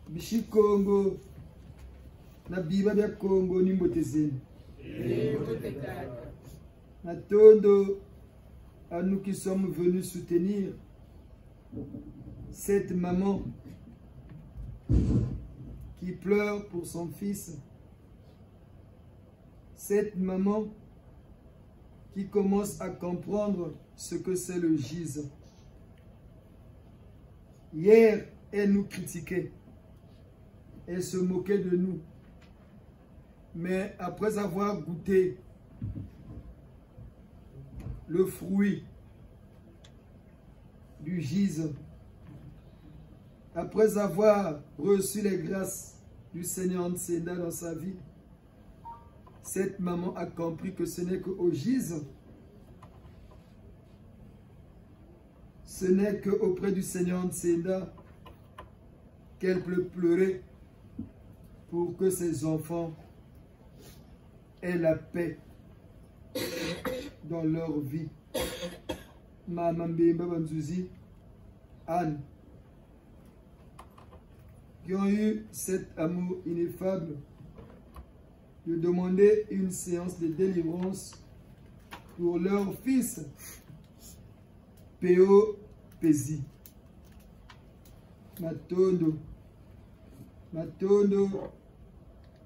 bishi Congo na biba bya Congo ni mbotezeni Natondo à nous qui sommes venus soutenir cette maman qui pleure pour son fils, cette maman qui commence à comprendre ce que c'est le GIZ. Hier, elle nous critiquait, elle se moquait de nous, mais après avoir goûté le fruit du GIZ, après avoir reçu les grâces du Seigneur Ntsenda dans sa vie, cette maman a compris que ce n'est qu'au GIZ, ce n'est qu'auprès du Seigneur Ntsenda qu'elle peut pleurer pour que ses enfants aient la paix dans leur vie. Maman Mbemba Banzuzi, Anne, qui ont eu cet amour ineffable de demander une séance de délivrance pour leur fils, P.O. Pezi. Matondo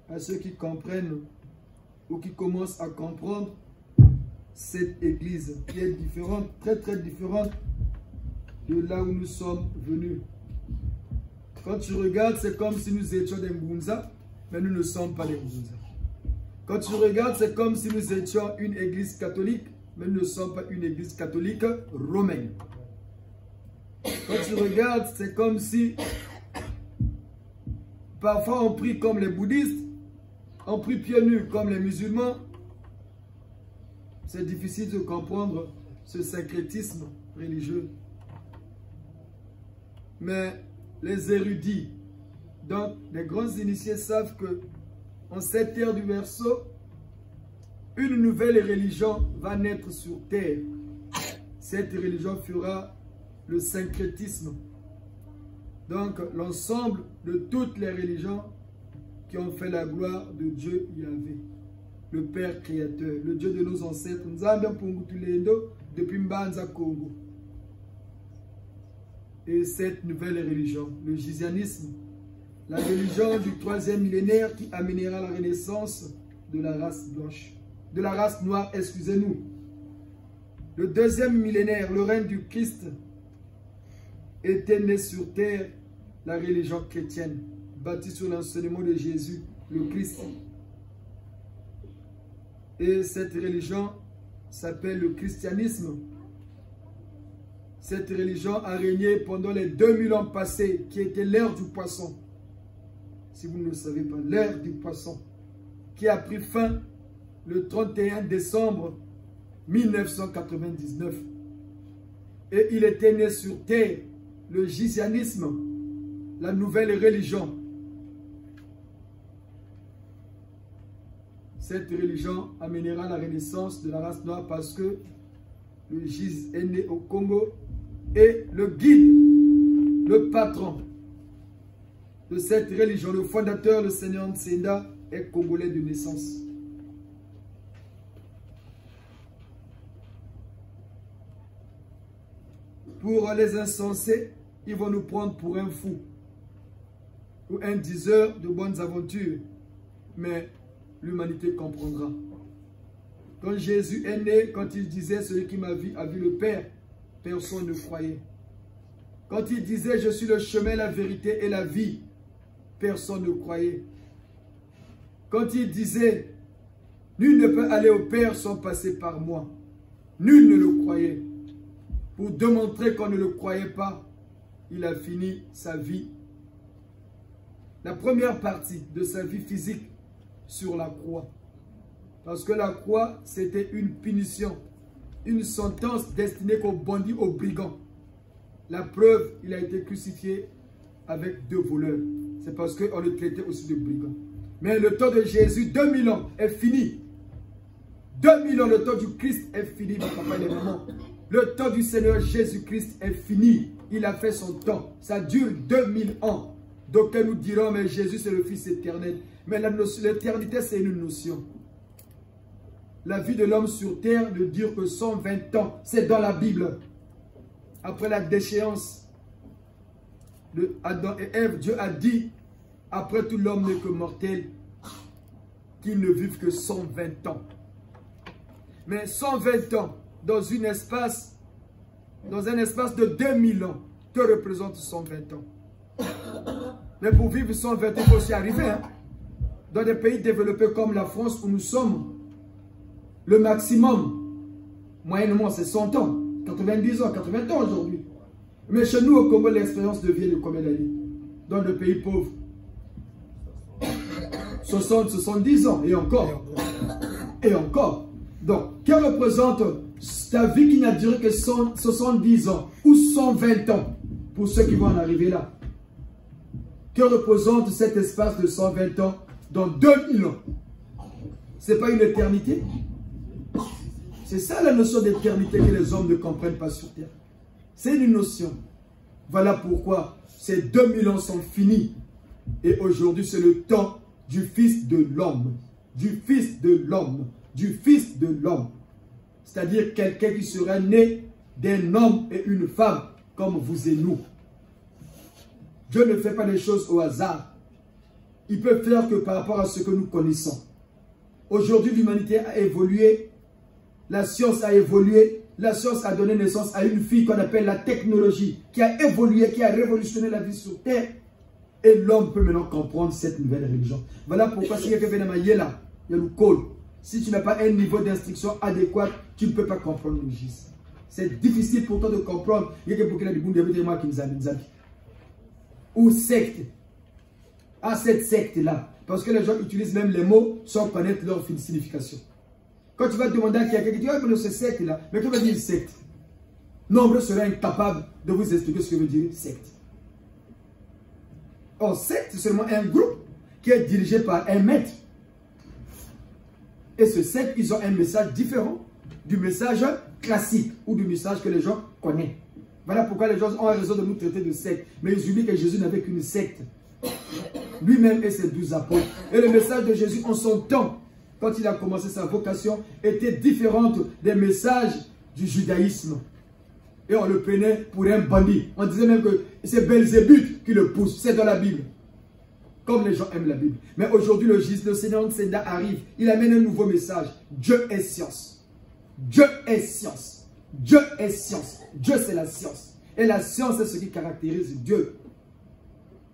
à ceux qui comprennent ou qui commencent à comprendre cette église qui est différente, très très différente de là où nous sommes venus. Quand tu regardes, c'est comme si nous étions des Mbunza, mais nous ne sommes pas des Mbunza. Quand tu regardes, c'est comme si nous étions une église catholique, mais nous ne sommes pas une église catholique romaine. Quand tu regardes, c'est comme si parfois on prie comme les bouddhistes, on prie pieds nus comme les musulmans. C'est difficile de comprendre ce syncrétisme religieux. Mais les érudits, donc les grands initiés savent que en cette ère du Verseau, une nouvelle religion va naître sur terre. Cette religion fera le syncrétisme. Donc l'ensemble de toutes les religions qui ont fait la gloire de Dieu Yahvé, le Père créateur, le Dieu de nos ancêtres, Nzambe Pungutulendo, depuis Mbanza Congo. Et cette nouvelle religion, le gizianisme, la religion du 3e millénaire qui amènera la renaissance de la race blanche, de la race noire, excusez-nous. Le 2e millénaire, le règne du Christ, était né sur terre la religion chrétienne, bâtie sur l'enseignement de Jésus, le Christ. Et cette religion s'appelle le christianisme. Cette religion a régné pendant les 2000 ans passés, qui était l'ère du poisson. Si vous ne le savez pas, l'ère du poisson, qui a pris fin le 31 décembre 1999. Et il était né sur terre, le gizianisme, la nouvelle religion. Cette religion amènera la renaissance de la race noire parce que le Giz est né au Congo et le guide, le patron de cette religion, le fondateur, le Seigneur Ntsenda, est congolais de naissance. Pour les insensés, ils vont nous prendre pour un fou ou un diseur de bonnes aventures, mais l'humanité comprendra. Quand Jésus est né, quand il disait « Celui qui m'a vu a vu le Père », personne ne croyait. Quand il disait « Je suis le chemin, la vérité et la vie », personne ne croyait. Quand il disait « Nul ne peut aller au Père sans passer par moi », nul ne le croyait. Pour démontrer qu'on ne le croyait pas, il a fini sa vie. La première partie de sa vie physique sur la croix. Parce que la croix, c'était une punition, une sentence destinée aux bandits, aux brigands. La preuve, il a été crucifié avec 2 voleurs. C'est parce qu'on le traitait aussi de brigand. Mais le temps de Jésus, 2000 ans, est fini. 2000 ans, le temps du Christ est fini, mon papa et maman. Le temps du Seigneur Jésus-Christ est fini. Il a fait son temps. Ça dure 2000 ans. D'aucuns nous diront, mais Jésus c'est le Fils éternel. Mais l'éternité c'est une notion. La vie de l'homme sur terre ne dure que 120 ans. C'est dans la Bible. Après la déchéance de Adam et Ève, Dieu a dit, après tout l'homme n'est que mortel, qu'il ne vive que 120 ans. Mais 120 ans, dans un espace de 2000 ans, que représente 120 ans? Mais pour vivre 120 ans, il faut aussi arriver. Hein? Dans des pays développés comme la France, où nous sommes, le maximum, moyennement, c'est 100 ans, 90 ans, 80 ans aujourd'hui. Mais chez nous, au Congo, l'expérience de vie est de combien d'années? Dans des pays pauvres, 60, 70 ans, et encore. Et encore. Donc, quelle représente ta vie qui n'a duré que 70 ans ou 120 ans pour ceux qui vont en arriver là? Que représente cet espace de 120 ans dans 2000 ans? Ce n'est pas une éternité? C'est ça la notion d'éternité que les hommes ne comprennent pas sur terre. C'est une notion. Voilà pourquoi ces 2000 ans sont finis. Et aujourd'hui, c'est le temps du Fils de l'homme. Du Fils de l'homme. Du Fils de l'homme. C'est-à-dire quelqu'un qui sera né d'un homme et une femme comme vous et nous. Dieu ne fait pas les choses au hasard. Il peut faire que par rapport à ce que nous connaissons. Aujourd'hui, l'humanité a évolué. La science a évolué. La science a donné naissance à une fille qu'on appelle la technologie, qui a évolué, qui a révolutionné la vie sur terre. Et l'homme peut maintenant comprendre cette nouvelle religion. Voilà pourquoi si quelqu'un vient il y a le col. Si tu n'as pas un niveau d'instruction adéquat, tu ne peux pas comprendre le gis. C'est difficile pour toi de comprendre. Il y a quelqu'un qui ou secte. À cette secte-là. Parce que les gens utilisent même les mots sans connaître leur signification. Quand tu vas demander à quelqu'un qui dit, oh, ce secte-là, mais que veut dire secte? Nombreux seraient incapables de vous expliquer ce que veut dire secte. Or, secte, c'est seulement un groupe qui est dirigé par un maître. Et ce secte, ils ont un message différent du message classique ou du message que les gens connaissent. Voilà pourquoi les gens ont raison de nous traiter de secte. Mais ils oublient que Jésus n'avait qu'une secte. Lui-même et ses 12 apôtres. Et le message de Jésus en son temps, quand il a commencé sa vocation, était différente des messages du judaïsme. Et on le prenait pour un bandit. On disait même que c'est Belzébuth qui le pousse. C'est dans la Bible. Comme les gens aiment la Bible. Mais aujourd'hui, le Seigneur arrive. Il amène un nouveau message. Dieu est science. Dieu est science. Dieu est science. Dieu, c'est la science. Et la science, c'est ce qui caractérise Dieu.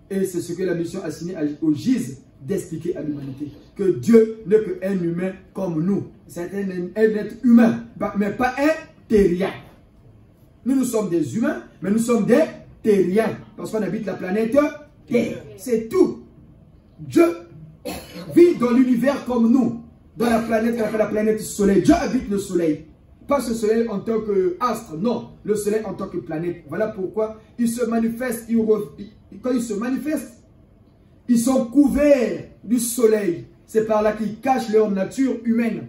Et c'est ce que la mission assignée au GIZ d'expliquer à l'humanité. Que Dieu n'est qu'un humain comme nous. C'est un être humain, mais pas un terrien. Nous sommes des humains, mais nous sommes des terriens. Parce qu'on habite la planète Terre. C'est tout. Dieu vit dans l'univers comme nous. Dans la planète qu'on appelle la planète Soleil. Dieu habite le Soleil. Pas ce Soleil en tant qu'astre, non. Le Soleil en tant que planète. Voilà pourquoi il se manifeste. Quand il se manifeste, ils sont couverts du Soleil. C'est par là qu'ils cachent leur nature humaine.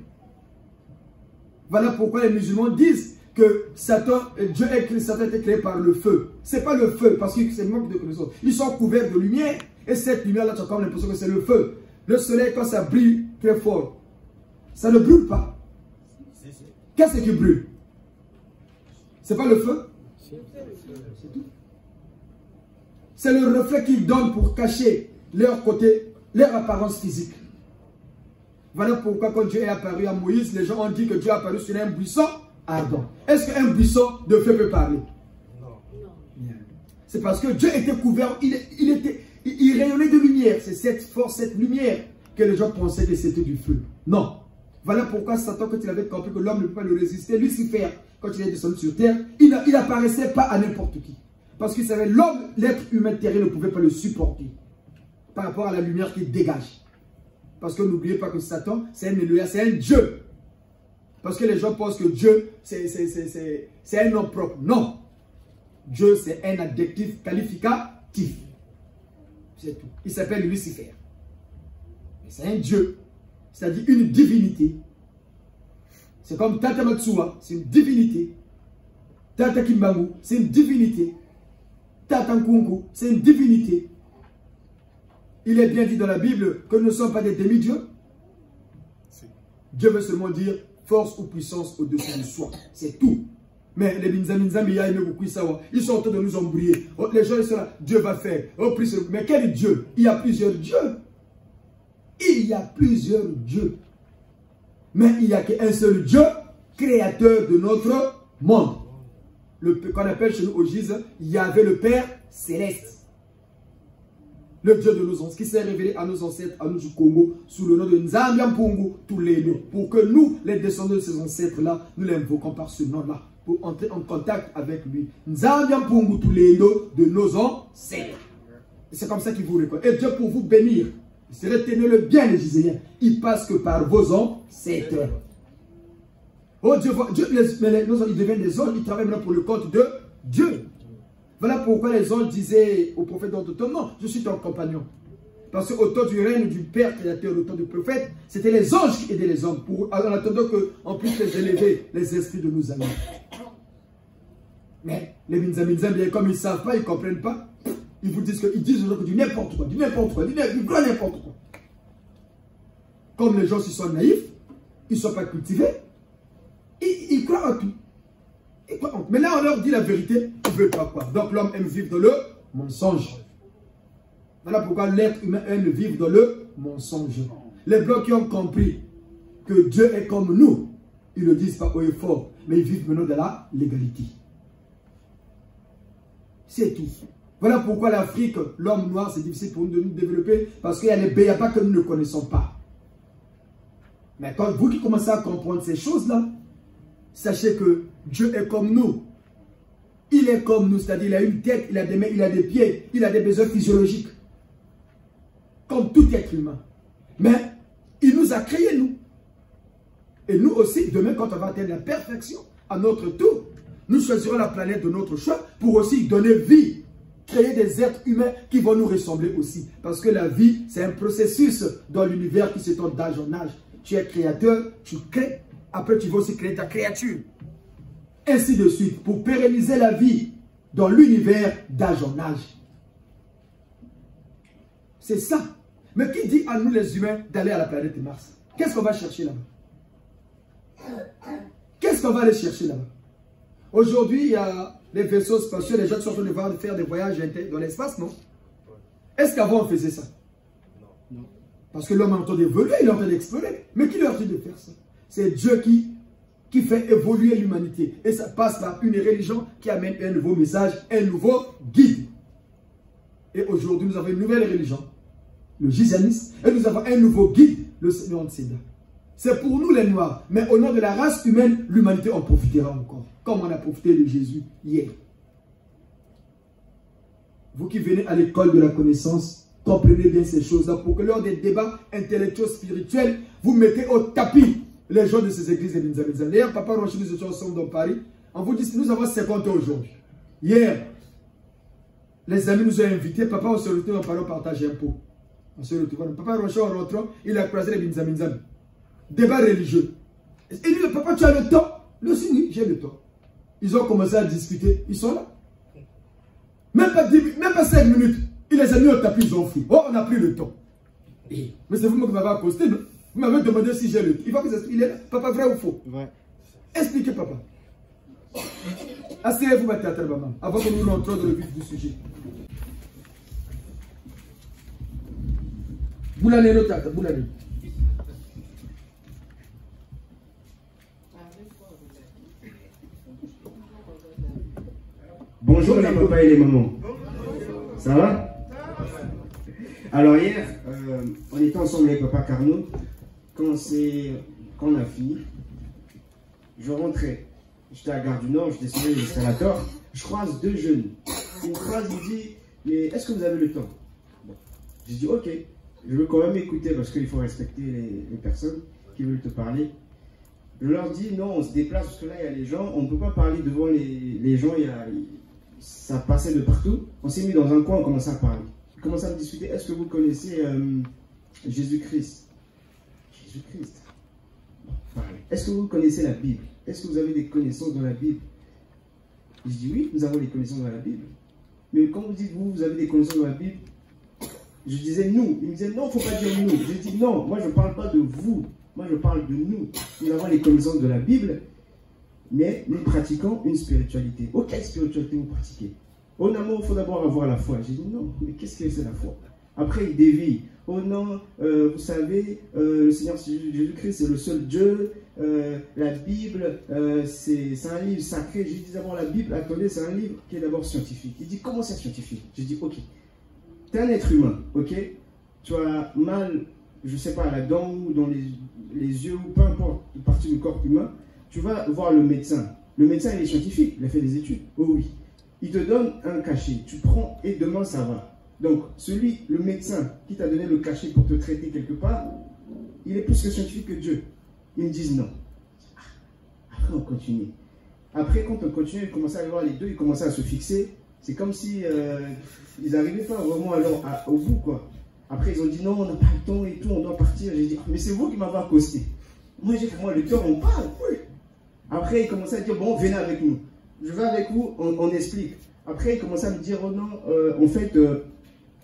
Voilà pourquoi les musulmans disent que Dieu est créé, Satan a été créé par le feu. Ce n'est pas le feu, parce que c'est le manque de connaissance. Ils sont couverts de lumière, et cette lumière-là, tu as comme l'impression que c'est le feu. Le soleil, quand ça brille très fort, ça ne brûle pas. Qu'est-ce qui brûle? Ce n'est pas le feu? C'est tout. C'est le reflet qu'ils donnent pour cacher leur côté, leur apparence physique. Voilà pourquoi quand Dieu est apparu à Moïse, les gens ont dit que Dieu est apparu sur un buisson ardent. Est-ce qu'un buisson de feu peut parler? Non. C'est parce que Dieu était couvert, il rayonnait de lumière. C'est cette force, cette lumière que les gens pensaient que c'était du feu. Non. Voilà pourquoi Satan, quand il avait compris que l'homme ne peut pas le résister, Lucifer, quand il est descendu sur terre, il n'apparaissait pas à n'importe qui. Parce qu'il savait l'homme, l'être humain terrestre ne pouvait pas le supporter par rapport à la lumière qu'il dégage. Parce que n'oubliez pas que Satan, c'est un Elohim, c'est un Dieu. Parce que les gens pensent que Dieu, c'est un nom propre. Non. Dieu, c'est un adjectif qualificatif. C'est tout. Il s'appelle Lucifer. C'est un Dieu. C'est-à-dire une divinité. C'est comme Tata Matsua, c'est une divinité. Tata Kimbamu, c'est une divinité. Tata Nkungu, c'est une divinité. Il est bien dit dans la Bible que nous ne sommes pas des demi-dieux. Dieu veut seulement dire force ou puissance au-dessus de soi. C'est tout. Mais les Binzami, ils sont en train de nous embrouiller. Les gens ils sont là, Dieu va faire. Mais quel Dieu? Il y a plusieurs dieux. Il y a plusieurs dieux. Mais il n'y a qu'un seul Dieu, créateur de notre monde. Qu'on appelle chez nous au Gise, il y avait le Père céleste. Le Dieu de nos ancêtres, qui s'est révélé à nos ancêtres, à nous du Congo, sous le nom de Nzambian Pungu, tous les noms. Pour que nous, les descendants de ces ancêtres-là, nous l'invoquons par ce nom-là. Pour entrer en contact avec lui. Nzambian Pungu, tous les noms de nos ancêtres. C'est comme ça qu'il vous reconnaît. Et Dieu pour vous bénir. Retenez-le bien, les Giséens. Il passe que par vos ancêtres. Oh Dieu, ils deviennent des anges, ils travaillent maintenant pour le compte de Dieu. Voilà pourquoi les anges disaient au prophète dans ton non, je suis ton compagnon. Parce qu'au temps du règne du Père créateur, au temps du prophète, c'était les anges qui aidaient les hommes en attendant qu'on puisse les élever, les esprits de nos amis. Mais les Binzami, comme ils ne savent pas, ils ne comprennent pas, ils vous disent du n'importe quoi, du n'importe quoi, du grand n'importe quoi. Comme les gens qui sont naïfs, ils ne sont pas cultivés, ils croient en tout. Mais là, on leur dit la vérité, ils ne veulent pas croire. Donc l'homme aime vivre dans le mensonge. Voilà pourquoi l'être humain aime vivre dans le mensonge. Les blancs qui ont compris que Dieu est comme nous, ils ne le disent pas haut et fort, mais ils vivent maintenant dans la légalité. C'est tout. Voilà pourquoi l'Afrique, l'homme noir, c'est difficile pour nous de nous développer, parce qu'il y a les béyabas que nous ne connaissons pas. Mais quand vous qui commencez à comprendre ces choses-là, sachez que Dieu est comme nous. Il est comme nous, c'est-à-dire il a une tête, il a des mains, il a des pieds, il a des besoins physiologiques. Comme tout être humain. Mais il nous a créés, nous. Et nous aussi, demain, quand on va atteindre la perfection, à notre tour, nous choisirons la planète de notre choix pour aussi donner vie. Créer des êtres humains qui vont nous ressembler aussi. Parce que la vie, c'est un processus dans l'univers qui s'étend d'âge en âge. Tu es créateur, tu crées. Après, tu vas aussi créer ta créature. Ainsi de suite, pour pérenniser la vie dans l'univers d'âge en âge. C'est ça. Mais qui dit à nous les humains d'aller à la planète Mars? Qu'est-ce qu'on va chercher là-bas? Qu'est-ce qu'on va aller chercher là-bas? Aujourd'hui, il y a les vaisseaux spatiaux, les gens qui sont en train de faire des voyages dans l'espace, non? Est-ce qu'avant on faisait ça? Non. Parce que l'homme est en train d'évoluer, il est en train d'explorer. Mais qui leur dit de faire ça? C'est Dieu qui fait évoluer l'humanité. Et ça passe par une religion qui amène un nouveau message, un nouveau guide. Et aujourd'hui, nous avons une nouvelle religion, le gisanisme, et nous avons un nouveau guide, le Seigneur Nseda. C'est pour nous les Noirs, mais au nom de la race humaine, l'humanité en profitera encore, comme on a profité de Jésus hier. Vous qui venez à l'école de la connaissance, comprenez bien ces choses-là, pour que lors des débats intellectuels, spirituels, vous mettez au tapis les gens de ces églises de Binzami. D'ailleurs, Papa Rocher, nous étions ensemble dans Paris. On vous dit, nous avons 50 ans aujourd'hui. Hier, les amis nous ont invités. Papa, on se retrouve, on parle, on partage un pot. On se retrouve. Papa Rocher, en rentrant, il a croisé les Binzami. Débat religieux. Et il dit, papa, tu as le temps? Lui aussi, oui, j'ai le temps. Ils ont commencé à discuter. Ils sont là. Même pas 5 minutes. Il les a mis au tapis, ils ont fui. Oh, on a pris le temps. Mais c'est vous qui m'avez accosté, non? Vous m'avez demandé si j'ai le temps. Il faut que j'explique. Il est là. Papa, vrai ou faux? Ouais. Expliquez, papa. Asseyez-vous, ma théâtre, maman, avant que nous rentrions dans le vif du sujet. Boulane, le théâtre, boulane. Bonjour les papas et les mamans. Ça va? Alors hier, on était ensemble avec papa Carnot. Quand on a fini, je rentrais. J'étais à la gare du Nord, je descendais l'escalator. Je croise 2 jeunes. Ils me croisent, ils me disent, mais est-ce que vous avez le temps? Bon. Je dis ok, je veux quand même écouter parce qu'il faut respecter les personnes qui veulent te parler. Je leur dis non, on se déplace parce que là il y a les gens, on ne peut pas parler devant les gens, ça passait de partout. On s'est mis dans un coin, on commençait à parler. On commençait à discuter, est-ce que vous connaissez Jésus-Christ? Jésus-Christ. Est-ce que vous connaissez la Bible? Est-ce que vous avez des connaissances dans la Bible? Je dis oui, nous avons des connaissances dans la Bible. Mais quand vous dites vous avez des connaissances dans la Bible, Je disais nous. Il me disait non, il ne faut pas dire nous. J'ai dit non, moi je ne parle pas de vous. Moi je parle de nous. Nous avons les connaissances de la Bible, mais nous pratiquons une spiritualité. Oh, quelle spiritualité vous pratiquez? Oh non, il faut d'abord avoir la foi. J'ai dit non, mais qu'est-ce que c'est la foi? Après il dévie. Oh non, vous savez, le Seigneur Jésus-Christ c'est le seul Dieu. La Bible, c'est un livre sacré. J'ai dit d'abord la Bible, attendez, c'est un livre qui est d'abord scientifique. Il dit comment c'est scientifique? J'ai dit ok, tu es un être humain, ok? Tu as mal, je ne sais pas, la dent ou dans les yeux ou peu importe, une partie du corps humain, tu vas voir le médecin. Le médecin il est scientifique, il a fait des études. Oh oui. Il te donne un cachet, tu prends et demain ça va. Donc, le médecin qui t'a donné le cachet pour te traiter quelque part, il est plus que scientifique que Dieu. Ils me disent non. Après, on continue. Après, quand on continue, ils commençaient à aller voir les deux, ils commençaient à se fixer. C'est comme si ils n'arrivaient pas vraiment au bout, quoi. Après, ils ont dit non, on n'a pas le temps et tout, on doit partir. J'ai dit, mais c'est vous qui m'avez accosté. Moi, j'ai dit, moi, le cœur, on parle. Oui. Après, ils commençaient à dire, bon, venez avec nous. Je vais avec vous, on explique. Après, ils commençaient à me dire, oh non, en fait,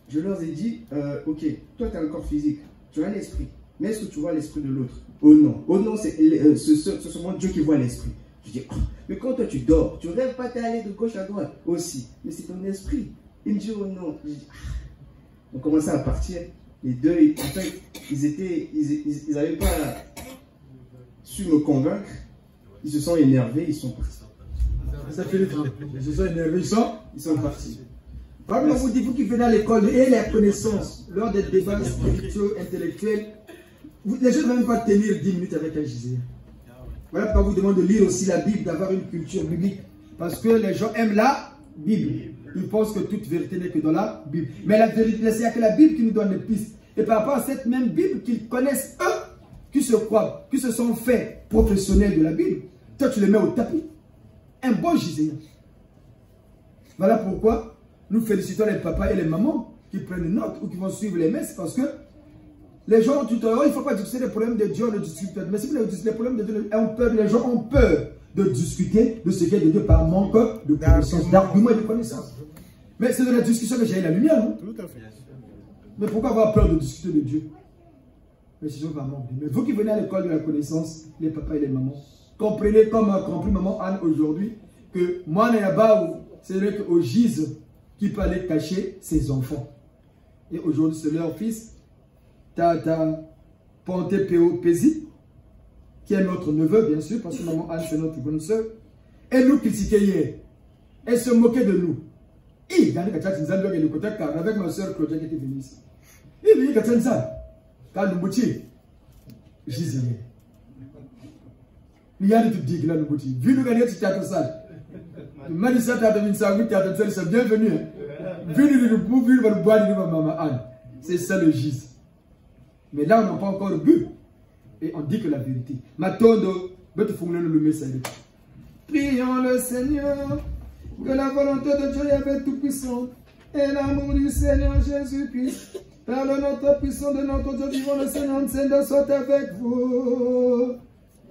je leur ai dit, ok, toi, tu as un corps physique, tu as un esprit. Mais est-ce que tu vois l'esprit de l'autre? Oh non, c'est seulement Dieu qui voit l'esprit. Je dis, oh, mais quand toi tu dors, tu rêves pas d'aller de gauche à droite aussi. Mais c'est ton esprit. Il me dit, oh non. Je dis, ah. On commençait à partir. Les deux, en fait, ils n'avaient pas su me convaincre. Ils se sont énervés, ils sont partis. Ça fait le temps. Ils se sont énervés, ils sont partis. Comme vous dites, vous qui venez à l'école et les connaissances, lors des débats spirituels, intellectuels, les gens ne vont même pas tenir 10 minutes avec un Gisèle. Voilà pourquoi je vous demande de lire aussi la Bible, d'avoir une culture biblique. Parce que les gens aiment la Bible. Ils pensent que toute vérité n'est que dans la Bible. Mais la vérité, c'est que la Bible qui nous donne les pistes. Et par rapport à cette même Bible qu'ils connaissent, eux, qui se croient, qui se sont faits professionnels de la Bible, toi tu les mets au tapis. Un bon Gisèle. Voilà pourquoi nous félicitons les papas et les mamans qui prennent note ou qui vont suivre les messes, parce que les gens tout à l'heure, il ne faut pas discuter des problèmes de Dieu, on ne discute pas. Mais si vous discutez les problèmes de Dieu, les gens ont peur de discuter de ce qui est de Dieu par manque de connaissance, d'arguments et de connaissance. Mais c'est de la discussion que j'ai eu la lumière, non? Tout à fait. Mais pourquoi avoir peur de discuter de Dieu? Mais c'est par manque de Dieu. Mais vous qui venez à l'école de la connaissance, les papas et les mamans, comprenez comme a compris maman Anne aujourd'hui, que moi, c'est vrai qu'au gise qui peut aller cacher ses enfants. Et aujourd'hui, c'est leur fils, Tata Ponte Pézi, qui est notre neveu, bien sûr, parce que maman Anne, c'est notre bonne soeur. Elle nous critiquait hier. Elle se moquait de nous. Avec ma soeur Claudia qui était venue ici. Il dit que ça. Quand nous boutis, Gisèle. Il y a des trucs dignes là, nous boutis. Vu nous gagner, tu t'attends ça. Manissa t'a donné ça, oui, tu as donné ça, c'est bienvenu. Vu le bois de maman Anne. C'est ça le gis. Mais là, on n'a pas encore bu. Et on dit que la vérité. Matondo, le message. Prions le Seigneur, que la volonté de Dieu est tout-puissant, et l'amour du Seigneur Jésus-Christ, par le notre puissant de notre Dieu vivant, le Seigneur Nsenda, soit avec vous.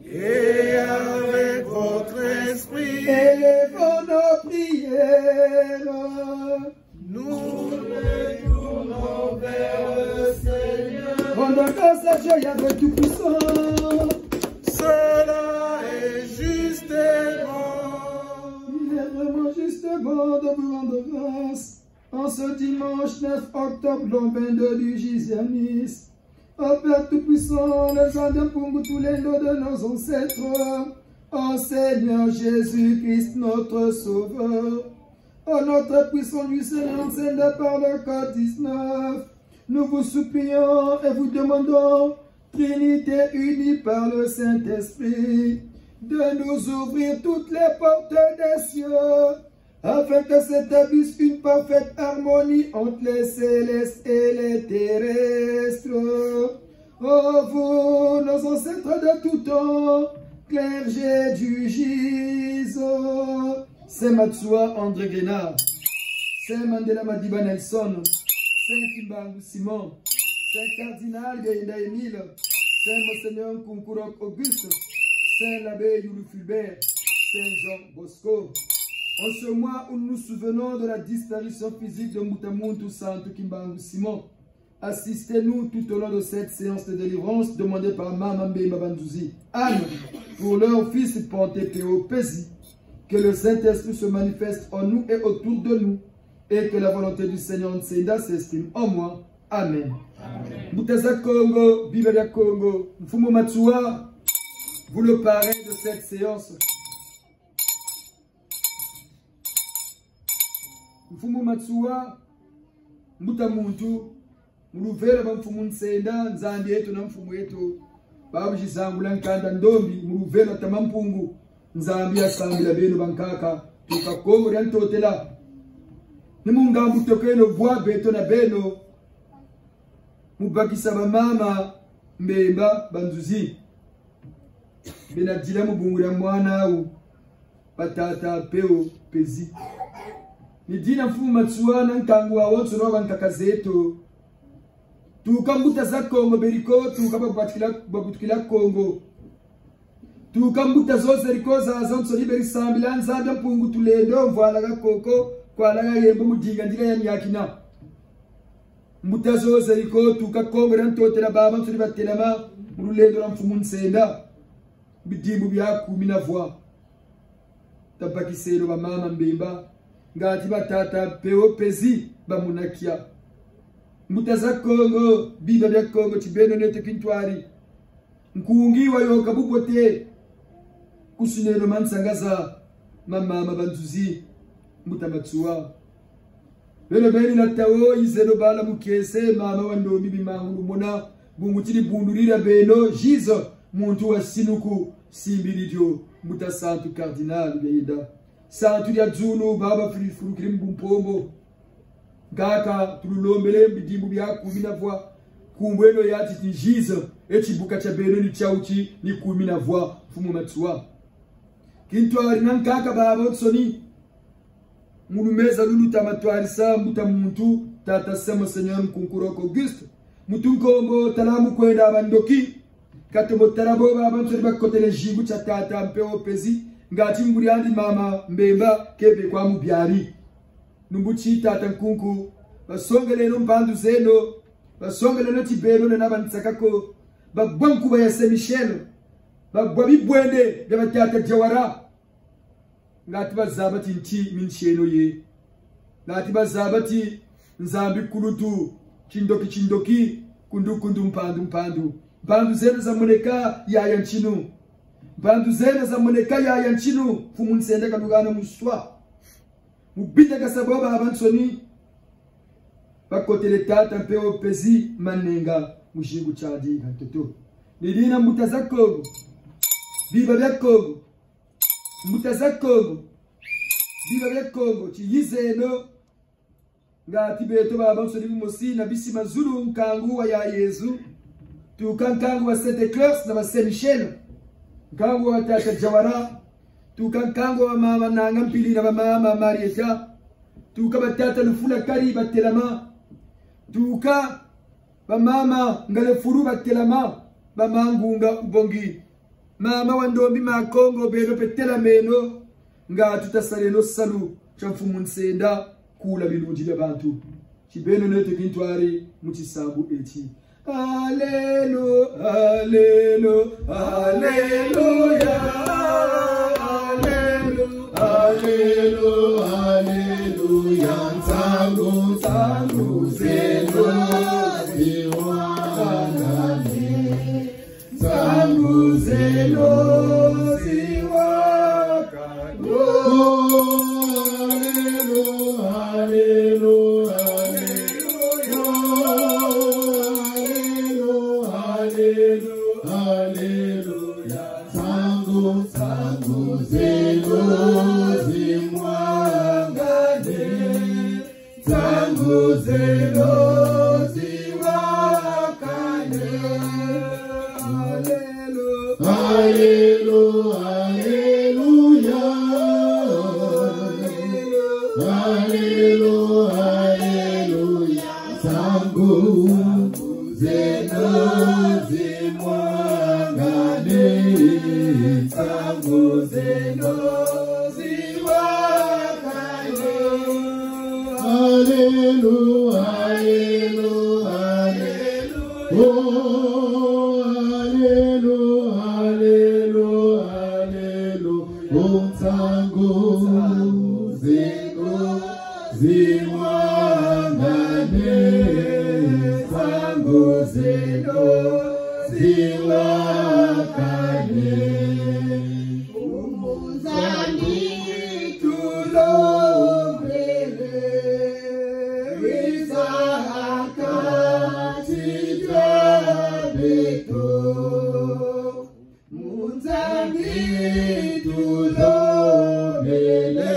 Et avec votre esprit, élevons nos prières. Nous les tournons vers le Seigneur. Rendons grâce à Dieu et avec tout puissant. Cela est justement. Il est vraiment justement de vous rendre grâce en ce dimanche 9 octobre, l'an 22 du Gisianis. Ô Père Tout-Puissant, les ardents pour tous les noms de nos ancêtres. Ô Seigneur Jésus-Christ, notre Sauveur. Ô notre puissant du Seigneur, scellé par le code 19. Nous vous supplions et vous demandons, Trinité unie par le Saint-Esprit, de nous ouvrir toutes les portes des cieux, afin que s'établisse une parfaite harmonie entre les célestes et les terrestres. Ô vous, nos ancêtres de tout temps, clergé du Gise, Saint Matsua André Guénard, Saint Mandela Madiba Nelson, Saint Kimbangu Simon, Saint Cardinal Gaïda Émile, Saint Monseigneur Kunkurok Auguste, Saint l'abbé Youlou Fulbert, Saint Jean Bosco. En ce mois où nous nous souvenons de la disparition physique de Moutamountou Santo Kimbangu Simon, Assistez-nous tout au long de cette séance de délivrance demandée par Maman Mbemba Bandouzi. Anne, pour leur fils Ponte Péo Pézi, que le Saint-Esprit se manifeste en nous et autour de nous, et que la volonté du Seigneur Nsenda s'exprime en moi. Amen. Mutaza Congo, Biberia Congo, Mfumo Matsua, vous le parrain de cette séance. Mfumo Matsua, Mutamuntu, Muluvela ba Mfumo Nsenda, Nzambi yetu na Mfumo yetu, Babu Jizangula Nkanda Ndombi, Muluvela Tamampungu, Nzambi ya Sambila Beno Bankaka, Tuka Kongo Riantotela, Nimunga Mutokeno Voa Beto na Beno, Mubakisa Mama Mbemba Bandouzi, Benadila Mubunguria Mwana u Patata Peo Pezi. Nidina Mfumo Matsua na Nkangu wa Wotsu Nova Nkakazeto, Tuka Mbuta za Kongo Beriko, Tuka Babutukila Kongo, Tuka Mbuta Zoze Rikoza Azonso Liberi Sambila, Nzambia Mpungu Tulendo, Mvualaga Koko, Kwa Laga Yembo Mudiga Ndila ya Nyakina. Mbuta Zoze Riko, Tuka Kongo Rantotela Baba, Mturiba Telema, Murulendo na Mfumo Nsenda, Bidimu Biaku Minavwa, Tabakiselo ba Mama Mbemba, Ngati Batata Peo Pezi, Bamunakia. Mutaza Kongo, Biba bya Kongo, Tibeno nete Kintwari, Nkungi wa yoka bupote, Kusuneno Mansangaza, Mama Bandouzi, Mutamatsua. Beno beni na tao, Izeno Bala Mukese, Mama Wando Bibi Mahulu Mona, Bungutini Bundurira Beno, Jizo, Muntu wa Sinuku, Simbilidio, Mutasantu Cardinal Beida. Santu ya Zulu, Baba Frifurukrim Bumpombo, Gaka, Trulombele, Bidimu Biaku Minavwa, Kumbweno Yati Tijizo, Echibuka Chabeno ni Chauchi, ni Kuminavwa, Fumo Matsua. Kintwari Nankaka Baba Otsoni, Munumeza Lulu Tamatwari Sa, Mutamuntu, Tata Semo Senyor Mkunkuroko Auguste, Mutunkombo, Talamu Kwenda Bandoki, Katomo Tarabo Baba Mtsoriba Kotele Jibu Chatata Mpeo Pezi, Ngati Mburiandi Mama Mbemba, Kebe kwa Mubiari. Numbuchi Tata Nkunku, Basongele no Mbandu Zeno, Basongele no Tibeno na Nabantsakako, Babwanku ba Yase Michel, Babwabi Bwende, Gabatata Jawara, Ngati Bazabati Nti Mincheno ye, Ngati Bazabati Nzambi Kulutu, Chindoki, Kundu Mpandu, Mpandu Zeno za Moneka ya Yanchinu, Mpandu Zeno za Moneka ya Yanchinu, Fumu Nsenda Kalugana Muswa. Mubita Kasaboba Abansoni, Bakotele Tata Mpeo Pezi Manenga, Mushigu Chadi Kantoto. Nidina Mutazakogo, Biba bya Kongo, Mutazakogo, Biba bya Kongo, Chiyizeno, Ngati Beto Abansoni Mumosi, Nabisi Mazulu, Nkangu wa ya Yezu, Tuka Nkangu wa Sainte Claire, na Saint Michel, Nkangu wa Tata Jawara, Tuka Nkangu wa Mama Nanga Mpili na Mama Marieta, Tuka Batata Lufula Kari Batelama, Tuka Mama Ngalefuru Batelama, Mama Ngunga Ubongi, Mama Wandombi Makongo Beno Petela Meno, Nga Tutasareno Salu, Chamfumu Nsenda, Kula Biluji Bantu, Chibeno Nete Kintwari, Mutisabu Eti. Alléluia, Alléluia, Alléluia, Alléluia, Tangu Zeno, Ziwanane, Tangu Zeno, Ziwakano, Alléluia, Alléluia, Tangu Zeno, Zimwangane, Tangu Zeno, Ziwakane, Alléluia, Alléluia, Alléluia, Tangu Zeno, Zimwangane, Tangu Zeno, Ziwakane, Alléluia, Alléluia, Oh, Alléluia, Alléluia, Alléluia. Unsangu ziko ziwangane, sangu ziko ziwakane. Umuzani tulombele, rizaka tijabeto. Munzani tulombele,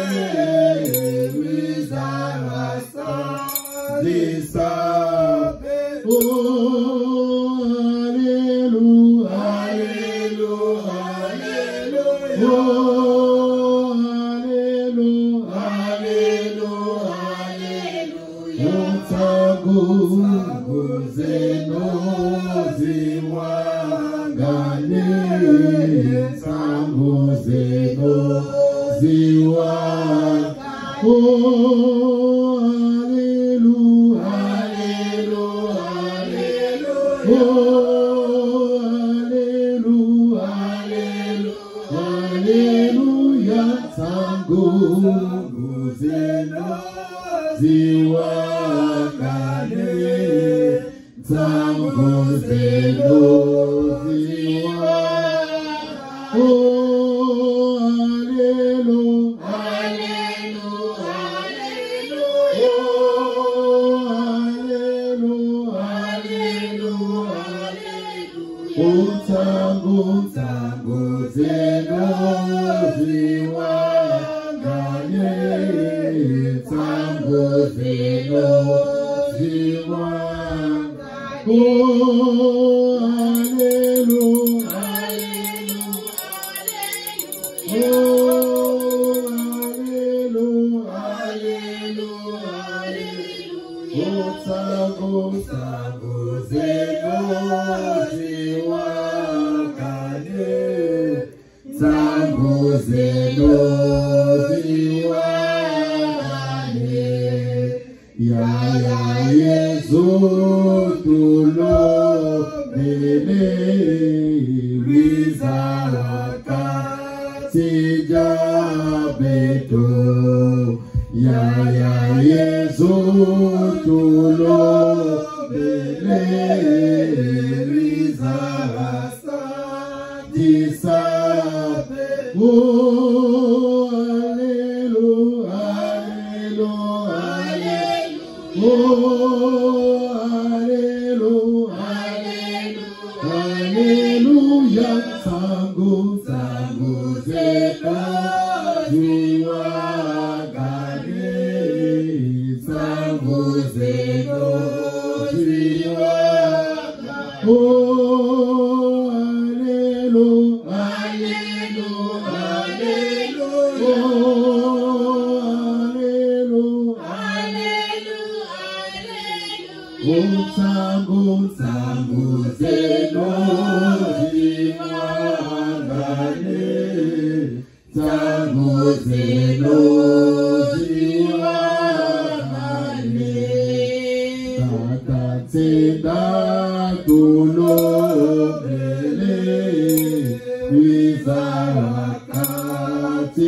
rizaka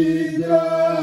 tijabeto.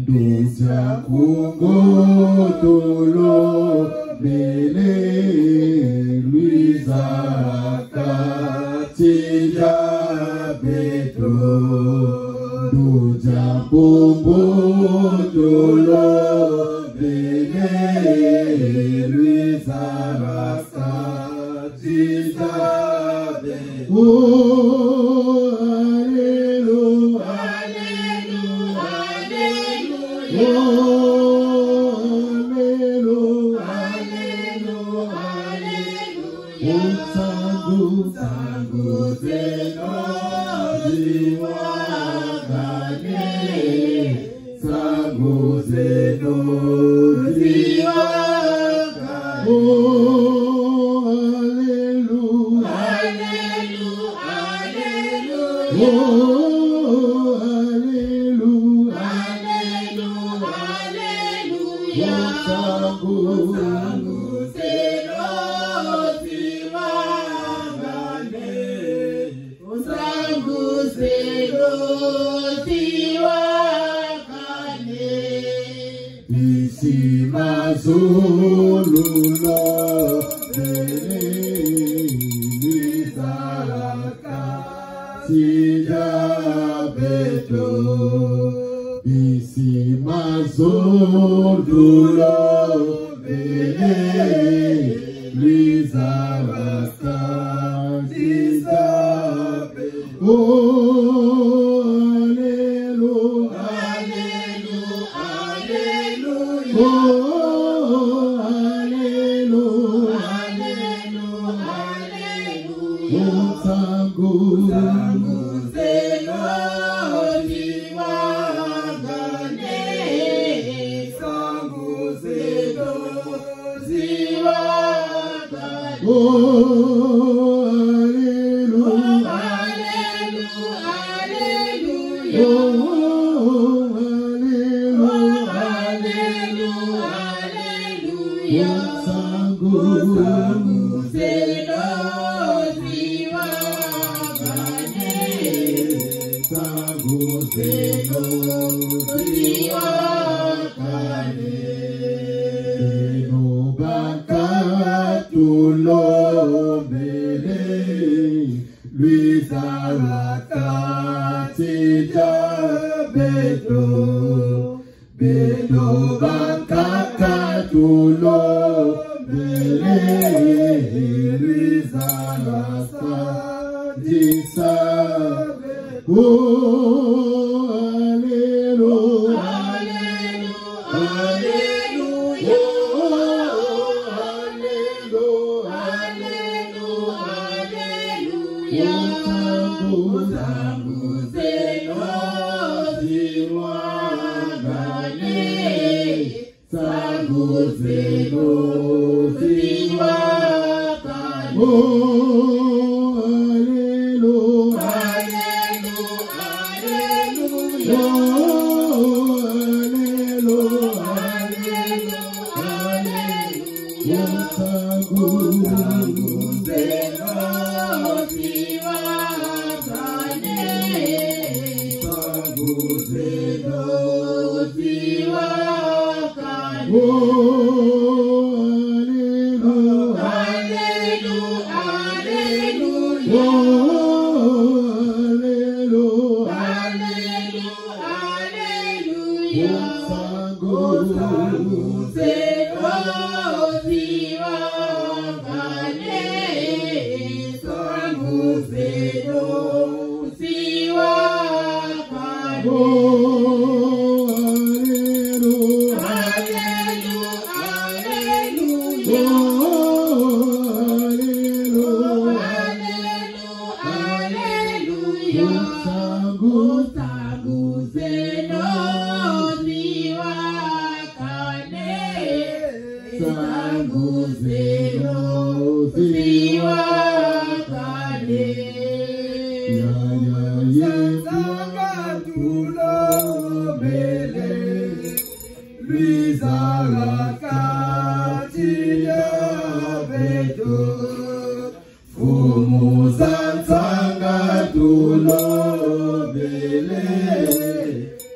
Do Uja Kungo Tolo Bele Luisa Katija Beto Uja Kungo Tolo Bele Luisa Katija Beto.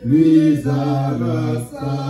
Luisa Rasta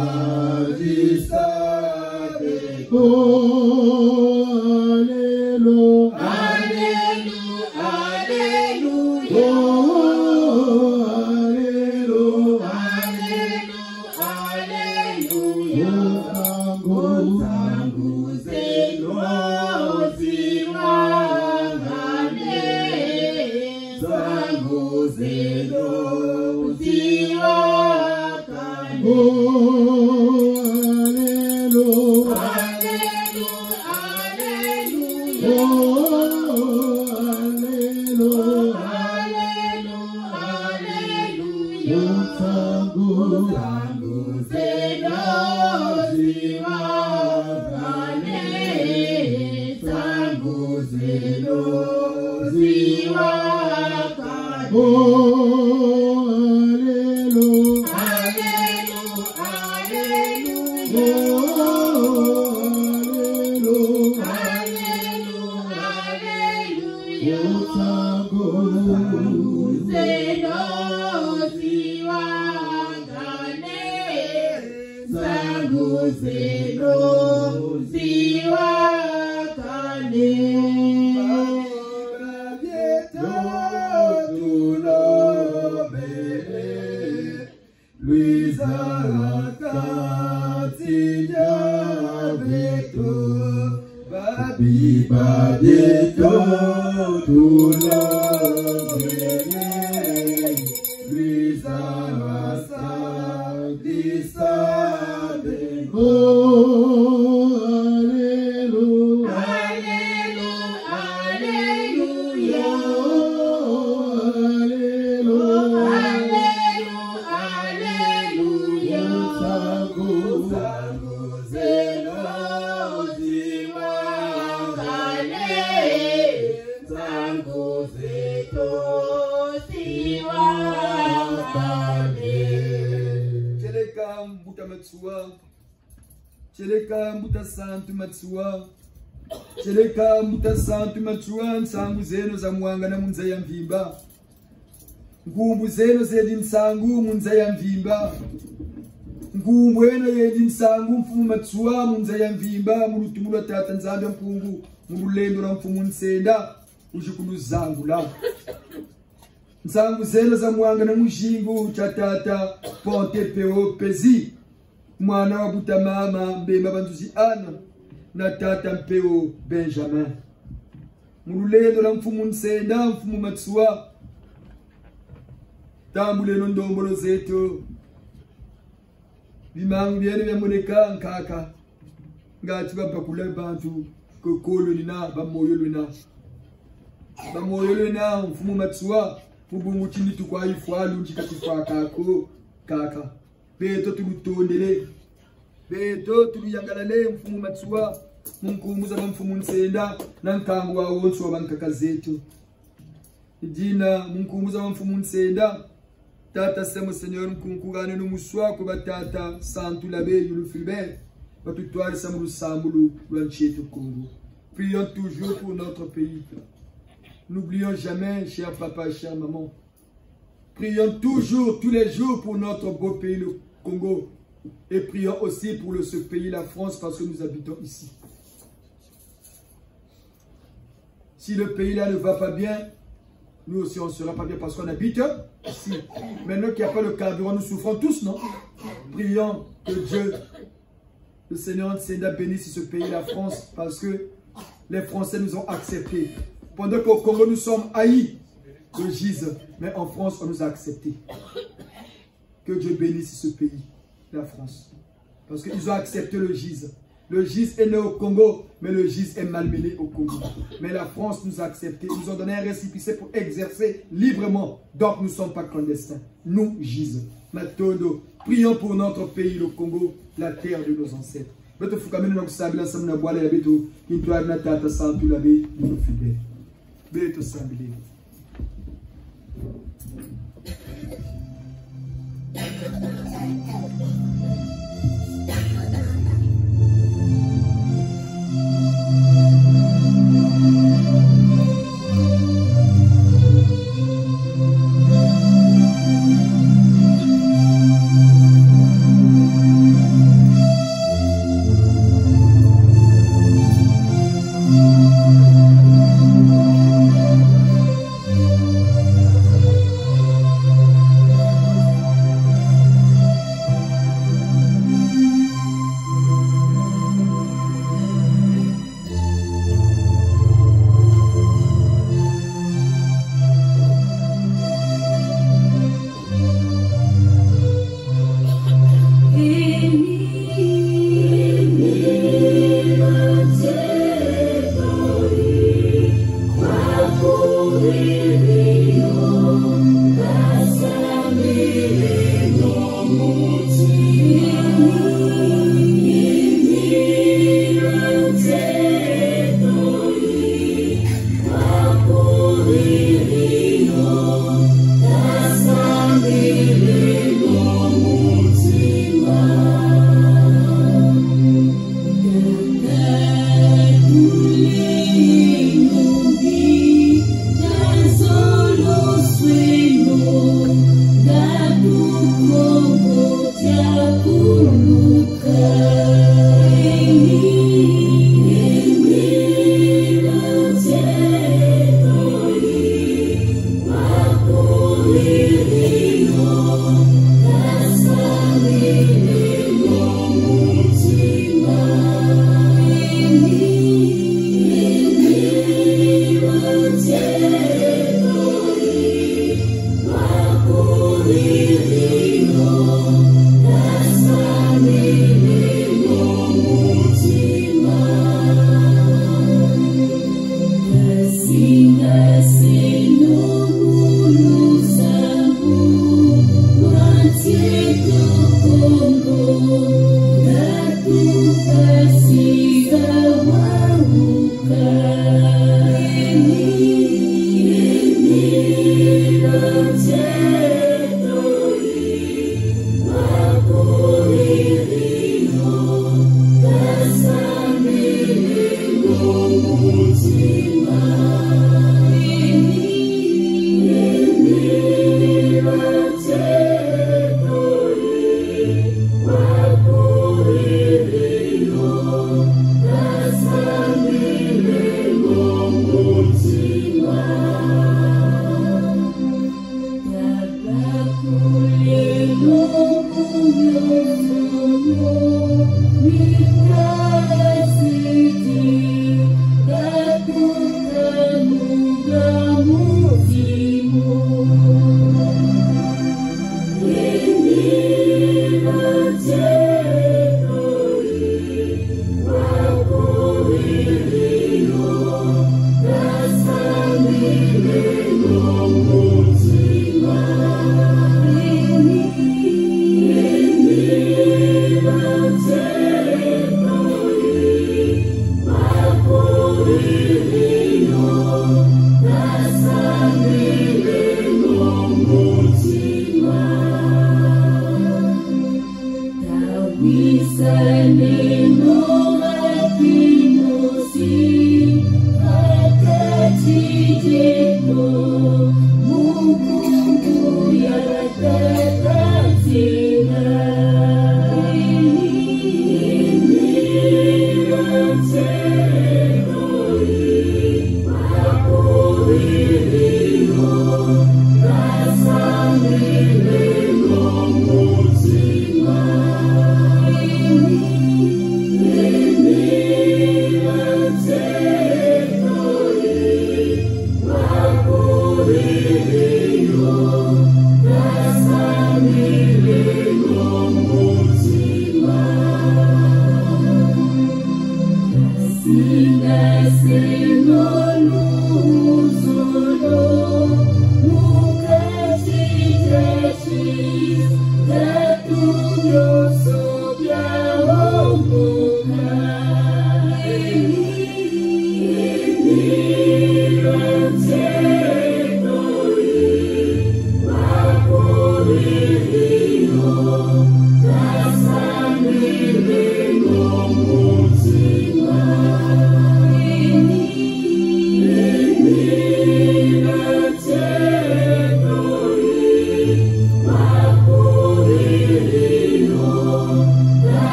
Cheleka mbuta santu matsua nsangu zeno za mwanga na munza ya mvimba. Ngumbu zeno zedi nsangu munza ya mvimba. Ngumbu eno yedi nsangu mfumu matsua munza ya mvimba. Mulutumula tata nzambe mpungu. Mululendo na mfumu nsenda. Ujikulu zangu la. Nsangu zeno za mwanga na mujingu cha tata ponte peo pezi. Mwana wa buta mama mbema banduzi ana. Na tata mpeo Benjamin. Mululendo na mfumu nsenda mfumu matsua. Tambule nondombolo zetu. Bimangu byene byamoneka nkaka. Ngati bapakula bantu kokolo nina bamoyo lwena. Bamoyo lwena mfumu matsua. Mubungu chini tukwa ifwalu njikatifa kako kaka. Beto tulutondele. Beto tuliyangalale mfumu matsua. Munkumbuza mfumu nsenda na nkangu wa wonso wabankaka zetu. Jina munkumbuza mfumu nsenda. Tata semo Seigneur mkunkugane numuswa kwa batata santu labe yulu Filbert. Batutwari samulu samulu l'anchetu Congo. Prions toujours pour notre pays. N'oublions jamais, cher papa, chère maman. Prions toujours, tous les jours pour notre beau pays, le Congo. Et prions aussi pour ce pays, la France, parce que nous habitons ici. Si le pays là ne va pas bien, nous aussi on ne sera pas bien parce qu'on habite ici. Maintenant qu'il n'y a pas le carburant, nous souffrons tous, non? Prions que Dieu, le Seigneur Nsenda bénisse ce pays, la France, parce que les Français nous ont acceptés. Pendant qu'au Congo nous sommes haïs de Gise, mais en France on nous a acceptés. Que Dieu bénisse ce pays, la France. Parce qu'ils ont accepté le Gise. Le Gise est né au Congo, mais le Gise est malmené au Congo. Mais la France nous a acceptés. Ils nous ont donné un récépissé pour exercer librement. Donc nous ne sommes pas clandestins. Nous, Gise. Matondo, prions pour notre pays, le Congo, la terre de nos ancêtres. Beto fukamene na kusabila samu na bwala ya beto kintuari na tata santu la be yulu Filbert. Beto sabile.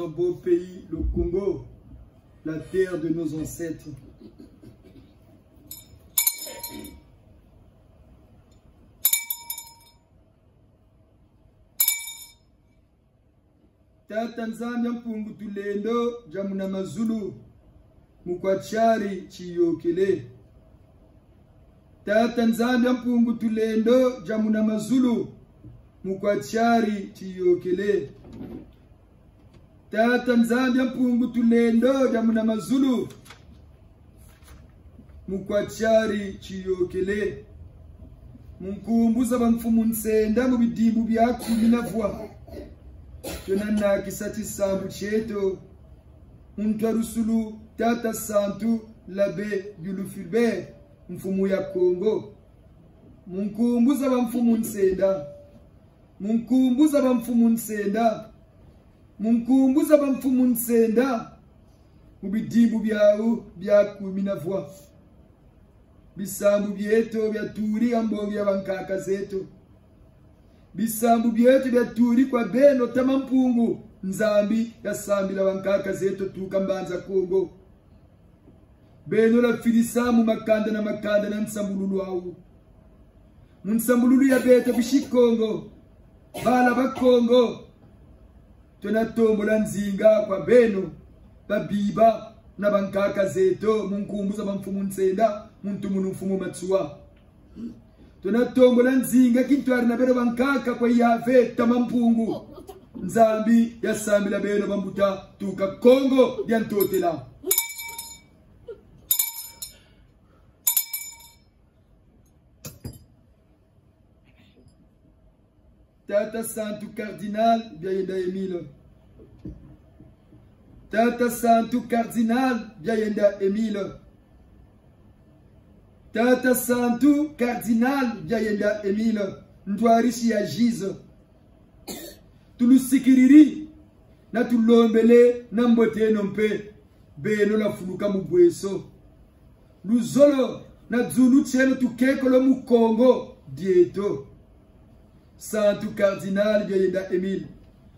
notre beau pays, le Congo, la terre de nos ancêtres. Tata Nzambe mpungu tulendo jamuna mazulu mukwachari chiyokele. Tata Nzambe mpungu tulendo jamuna mazulu mukwachari chiyokele. Tata Nzambe mpungu tulendo jamuna mazulu mukwachari chiyokele. Munkumbuza bamfumu nsenda mu bidimbu bya kuminavwa. Tonana kisati sambu cheto Untwa rusulu Tata Santu Labe Yulufilbe mfumu ya Kongo. Munkumbuza bamfumu nsenda. Munkumbuza bamfumu nsenda. Munkumbuza bamfumu nsenda. Mubidimbu byawo byakuminavwa. Bisambu byeto byaturi ambo byabankaka zeto. Bisambu byetu byaturi kwa beno tamampungu Nzambi yasambila wankaka zetu tukambanza Kongo. Beno la filisamu makanda na nsambululu wawu. Munsambululu ya beta bishikongo. Bala bakongo. Tunatombola nzinga kwa beno. Babiba na bankaka zetu. Munkumbuza bamfumu nsenda. Muntu mfumu matsuwa. Tunatombola nzinga kintwari na beno bankaka kwa Yave tamampungu. Nzambi yasambila beno bambuta tuka Kongo diantotela. Tata Santu Cardinal Biayenda Emile. Tata Santu Cardinal Biayenda Emile. Tata Santu Cardinal Biayenda Emile. Ndwarishi ya Jizo. Tulusikiriri na tulombele na mbote nompe beno la fuluka mubweso. Luzolo na dzulu chelo tukekolo mu Kongo dieto. Santu Cardinal Biayenda Emile.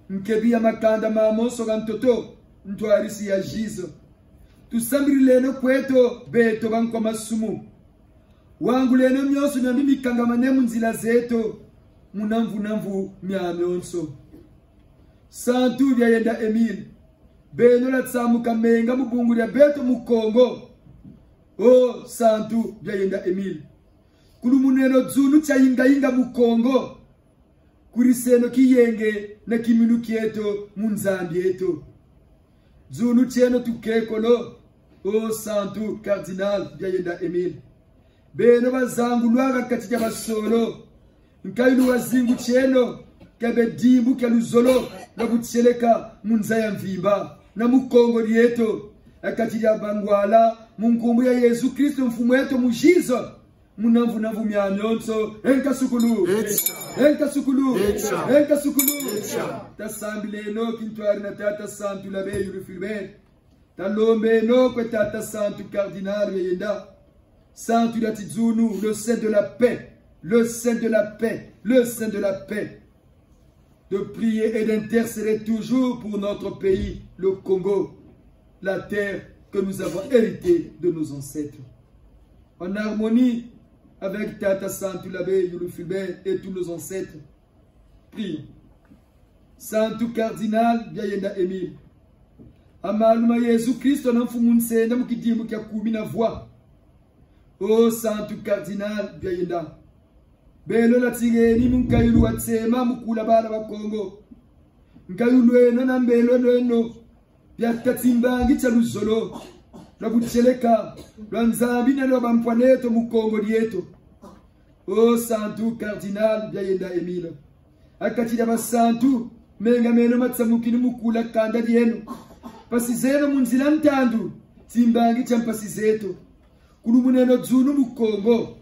Mkebi ya makanda mamoso gantoto ntwarisi ya Jizo. Tusambiri leno kweto beto banko masumu. Wangu leno myoso nyambi mikangamane munzila zeto. Munamvu myamyonso. Santu Biayenda Emile. Beno la tsamu kamenga mubungu ya beto mu Kongo. Oh Santu Biayenda Emile. Kulumuneno dzulu chayinga mu Kongo. Kuriseno kiyenge na kiminu kieto munzambi eto. Dzulu cheno tukekolo. Oh Santu Cardinal Biayenda Emile. Beno bazangu lwaga katika basolo. Nkailu wazingu cheno. Kabe dimbu kaluzolo na butseleka munzaya mvimba na mukongo lieto akati ya bangwala munkumbu ya Yesu Kristo mfumu yetu mujizo munamvu myanyonso enka sukulu tasambile no kintwari na Tata Santu Labe Yulufilbe talombe no kwa Tata Santu Cardinal Biayenda Santu Latizunu, le saint de la paix, le saint de la paix, le saint de la paix, de prier et d'intercéder toujours pour notre pays, le Congo, la terre que nous avons héritée de nos ancêtres. En harmonie avec Tata Santu Labe Yulufilbe et tous nos ancêtres, prions. Santu Cardinal Biayenda Emile. Amaluma Yesu Christo na mfumu nsenda mukidimbu kya kumi na voix. Oh Santu Cardinal Biayenda. Belo la tigeni munkayulu watsema mukula bala wa Kongo. Nkayulu eno na mbelo eno. Byakatimbangi cha luzolo. La butseleka. La nzambi na loba mpwaneto mu Kongo dieto. Oh Santu Cardinal Biayenda Emile. Akatida basantu. Menga meno matsamukini mukula kanda dieno. Pasizeno munzila ntandu. Timbangi cha mpasizeto. Kulumuneno dzunu mu Kongo.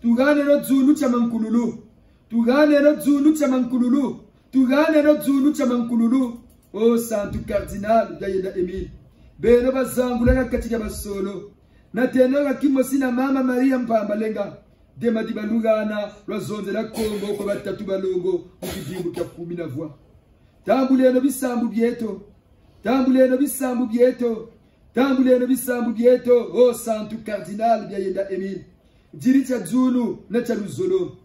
Tugane no dzunu chamankululu. Tugane no dzunu chamankululu. Tugane no dzunu chamankululu. Oh Santu Cardinal Biayenda Emile. Beno bazangu langa katika basolo. Na teno kakimosi na Mama Maria Mpambalenga. Dema dibalugana lwazonze la Kongo kwa batatu balongo. Mukidimbu kya kumi na voix. Tambuleno bisambu bieto. tambuleno bisambu bieto, tambuleno bisambu bieto, oh santu cardinal biayenda Emile, diricha zulu na chaluzolo,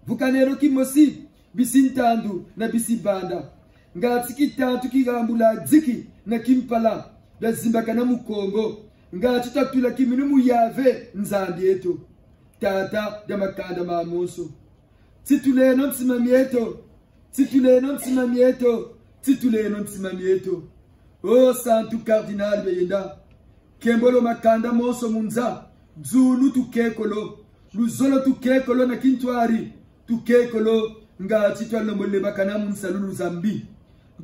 vukanero kimosi, bisintandu na bisibanda, ngati tantu kigambula dziki na kimpala, da zimbakana mukongo, ngati tatula kiminu muyave nzambi eto, tata da makanda mamonso, tituleno msimamieto, tituleno msimamieto, tituleno msimamieto, oh santu cardinal biayenda, kembolo makanda monso munza, zulu tukekolo, luzolo tukekolo na kintwari, tukekolo, ngati twalomole bakana munsalulu zambi.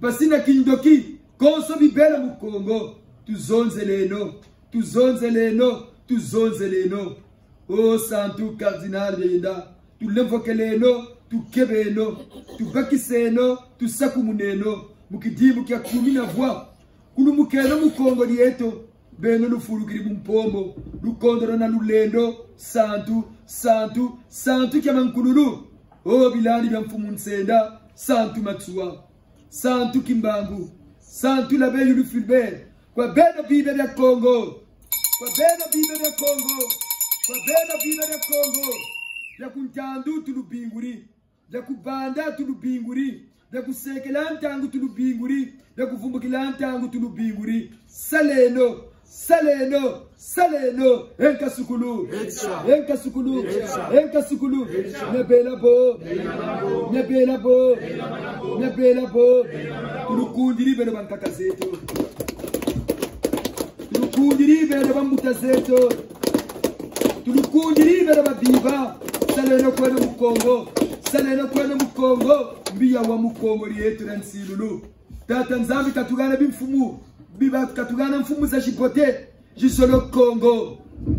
Pasina kindoki, konso bibela mukongo, tuzonze leno, tuzonze leno, tuzonze leno. Oh santu cardinal biayenda, tulemvoke leno, tukebeno, tubakiseno, tusakumuneno, mukidimu kia kumina voix, kulumukeno mukongo lieto, beno lufurukiri mumpombo, lukondoro na lulendo, santu, santu, santu kia mankululu, oh bilani bya mfumu nsenda, santu matsua, santu kimbangu, santu la beyu lufilbert, kwa beno bibe ya Kongo, kwa beno bibe ya Kongo, kwa beno bibe ya Kongo, ya kuntandu tulubinguri, ya kubanda tulubinguri, ya kusekela ntangu tulubinguri, ya kuvumbukila ntangu tulubinguri, saleno, saleno, saleno, enka sukulu, enka sukulu, enka sukulu, nebela bo, nebela bo, nebela bo, tulukundiri beno bankaka zeto, tulukundiri beno bambuta zeto, tulukundiri beno babiba, saleno kweno mukongo, saleno kweno mukongo, mbiya wa mukongo lietu na nsilulu, tata nzambi katugana bimfumu, biba katugana mfumu za shipote, jisolo Kongo,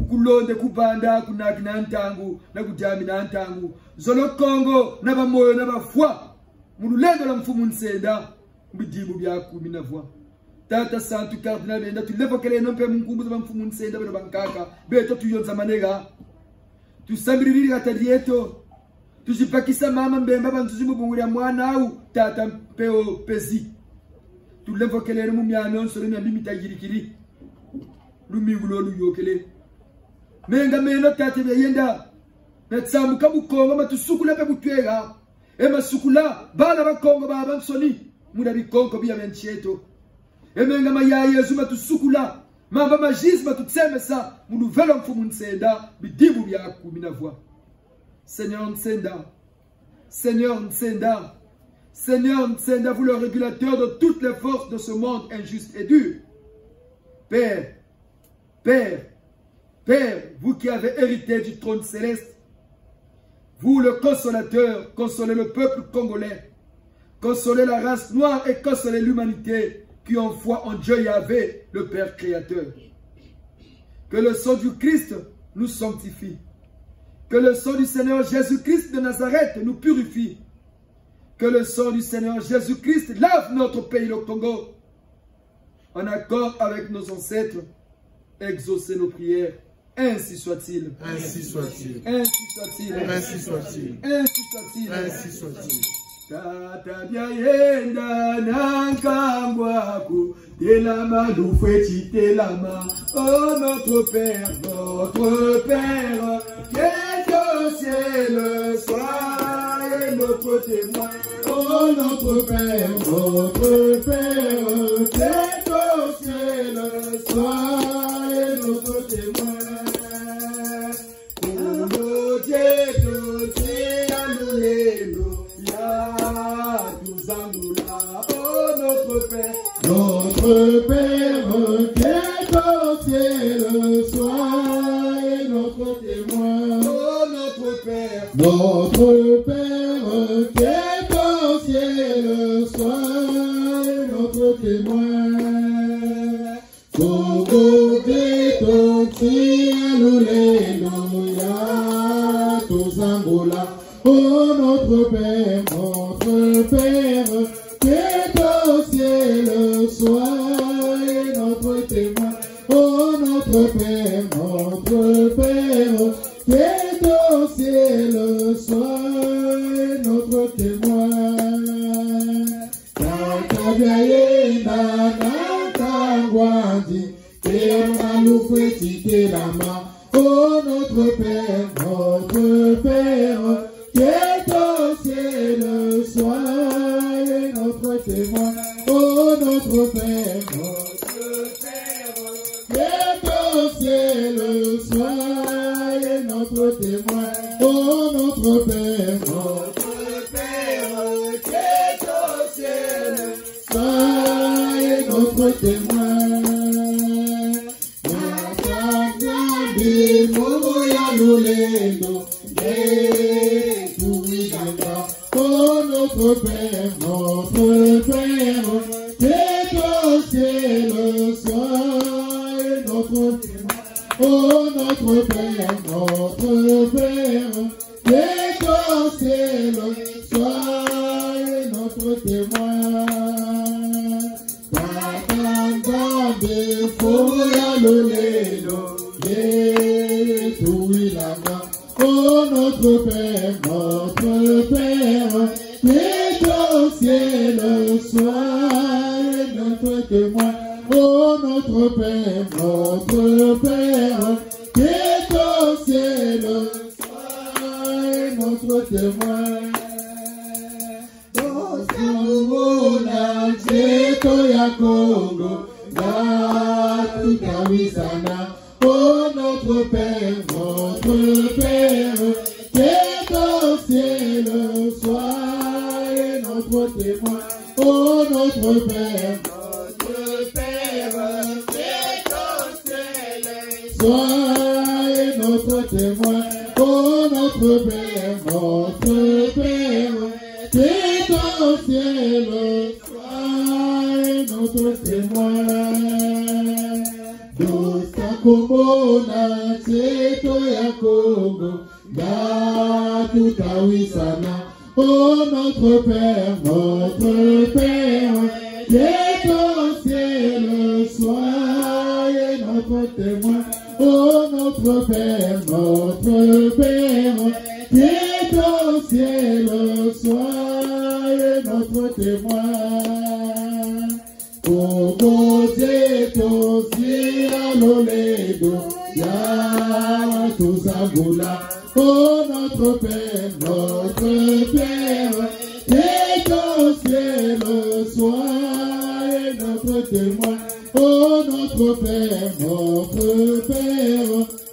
kulonde kubanda kunakina ntangu, na kujami na ntangu, zolo Kongo, na bamoyo na bafwa, mululendo la mfumu nsenda, mbidimu byaku minavwa. Tata santu cardinal biayenda, tulevokele nompe mkumbu za mfumu nsenda, beno bankaka, beto tuyonza manega, tusambiriri gatadieto, tujipakisa mama mbemba bantuzi mubunguri ya mwana au, tata mpeo pezi. Tulevokele mu myano nsolo na limita girikiri. Lumingulo luyokele. Menga meno tate biayenda. Natsamuka mukongo matusukula pe butwega. Ema sukula bana bakongo baba nsoni. Muda bikongo biya bencheto. Emenga maya Yesu matusukula. Mamba majisma tutsemesa munuvela mfumu nsenda bidibu bya kuminavwa. Seigneur Nsenda. Seigneur Nsenda. Seigneur Nsenda, vous le régulateur de toutes les forces de ce monde injuste et dur. Père, Père, Père, vous qui avez hérité du trône céleste, vous le consolateur, consolez le peuple congolais, consolez la race noire et consolez l'humanité qui ont foi en Dieu Yahvé, le Père créateur. Que le sang du Christ nous sanctifie. Que le sang du Seigneur Jésus-Christ de Nazareth nous purifie. Que le sang du Seigneur Jésus-Christ lave notre pays, le Congo. En accord avec nos ancêtres, exaucez nos prières. Ainsi soit-il. Ainsi soit-il. Ainsi soit-il. Ainsi soit-il. Ainsi soit-il. Ainsi soit-il. Tata biayenda nankangwaku telama lufwechi telama. Oh notre Père, qui est au ciel, soyez notre témoin. Oh notre Père, qui est au ciel, soyez notre témoin. Notre Père qui est au ciel, soyez notre témoin. Oh notre Père, qui est au ciel, soyez notre témoin. Congo Beto Alléluia, tous Angola. Oh notre Père, qui est au ciel, soyez notre témoin. Oh notre Père, qui est au ciel, soyez notre témoin. main. Oh notre Père, qui est au ciel, soyez notre témoin. Oh notre Père, qui est au ciel, soyez notre témoin. Oh notre Père, qui est au ciel, soyez notre témoin. Oh notre Père, qui est au ciel, soyez notre témoin. Oh notre Père, qui est au ciel, soyez notre témoin. Oh notre Père, qui est au ciel, soyez notre témoin. Oh notre Père, qui est au ciel, soyez notre témoin. Oh notre Père, qui est au ciel, soyez notre témoin. Oh notre Père, qui est au ciel, soyez notre témoin. Oh notre Père, qui est au ciel, soyez notre témoin. Komona cheto ya Congo, Wisana. Oh notre Père, qui est au ciel, soyez notre témoin. Oh notre Père, qui est au ciel, soyez notre témoin. Congo cheto Loledo, ya Tuzabula. Oh notre Père, qui est au ciel, soyez notre témoin. Oh notre Père,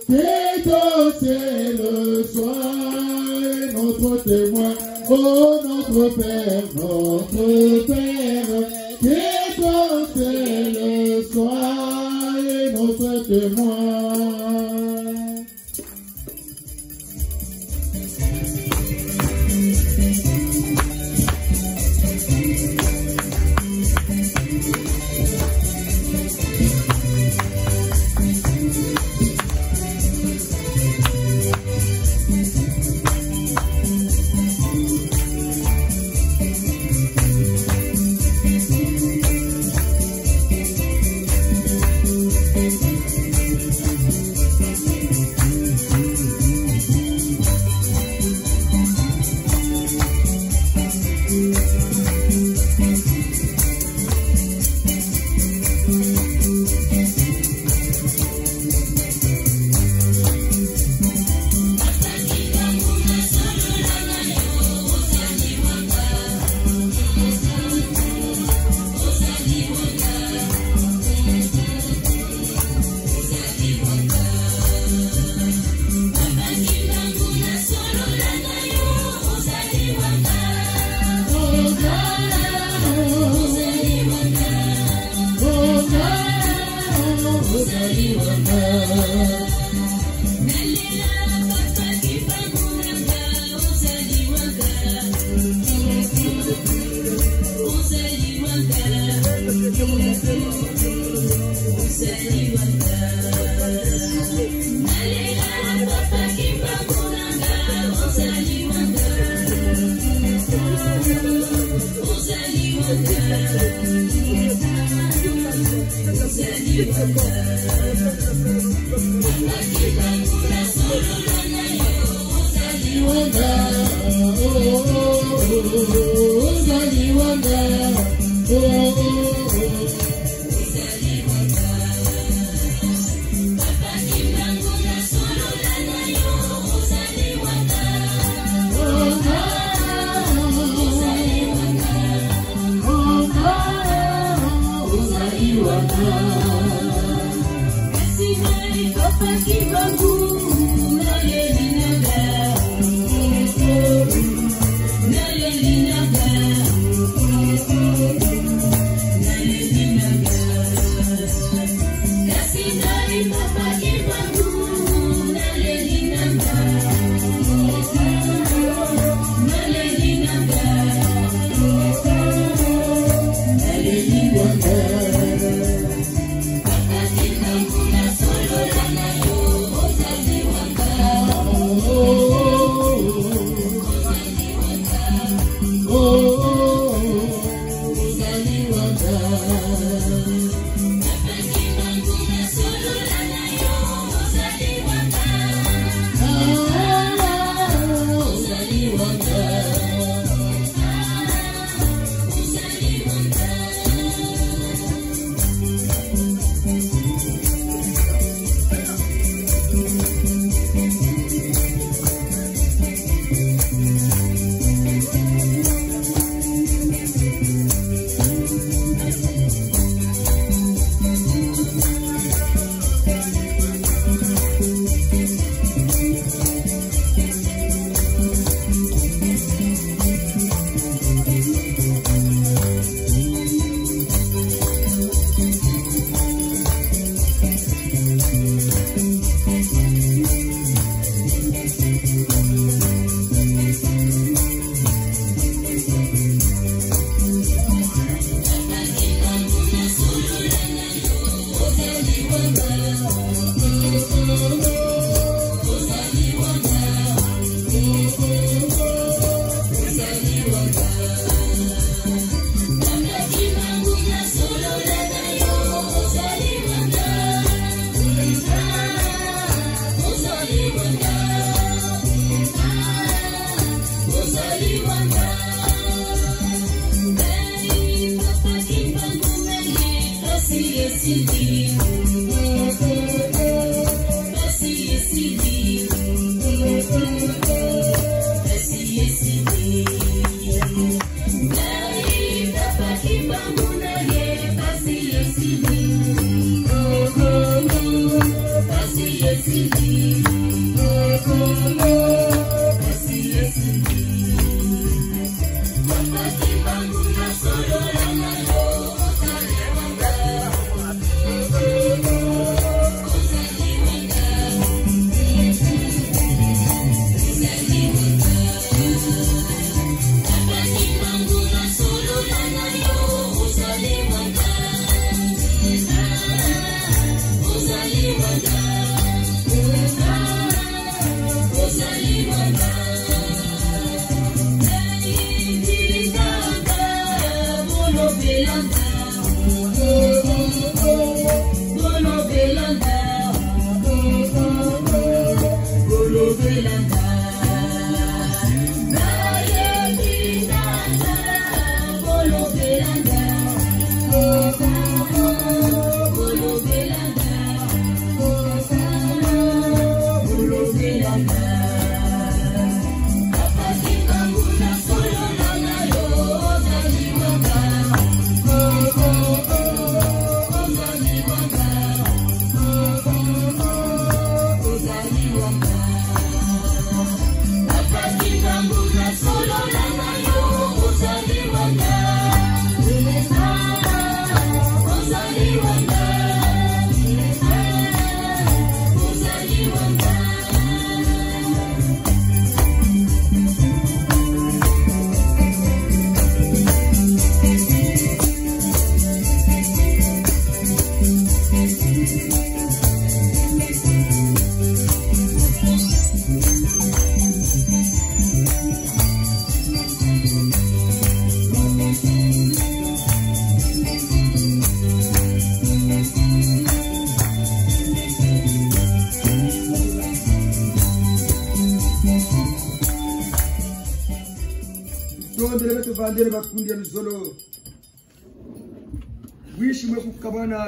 qui est au ciel, soyez notre témoin. Oh notre Père, qui est au ciel, soyez notre témoin.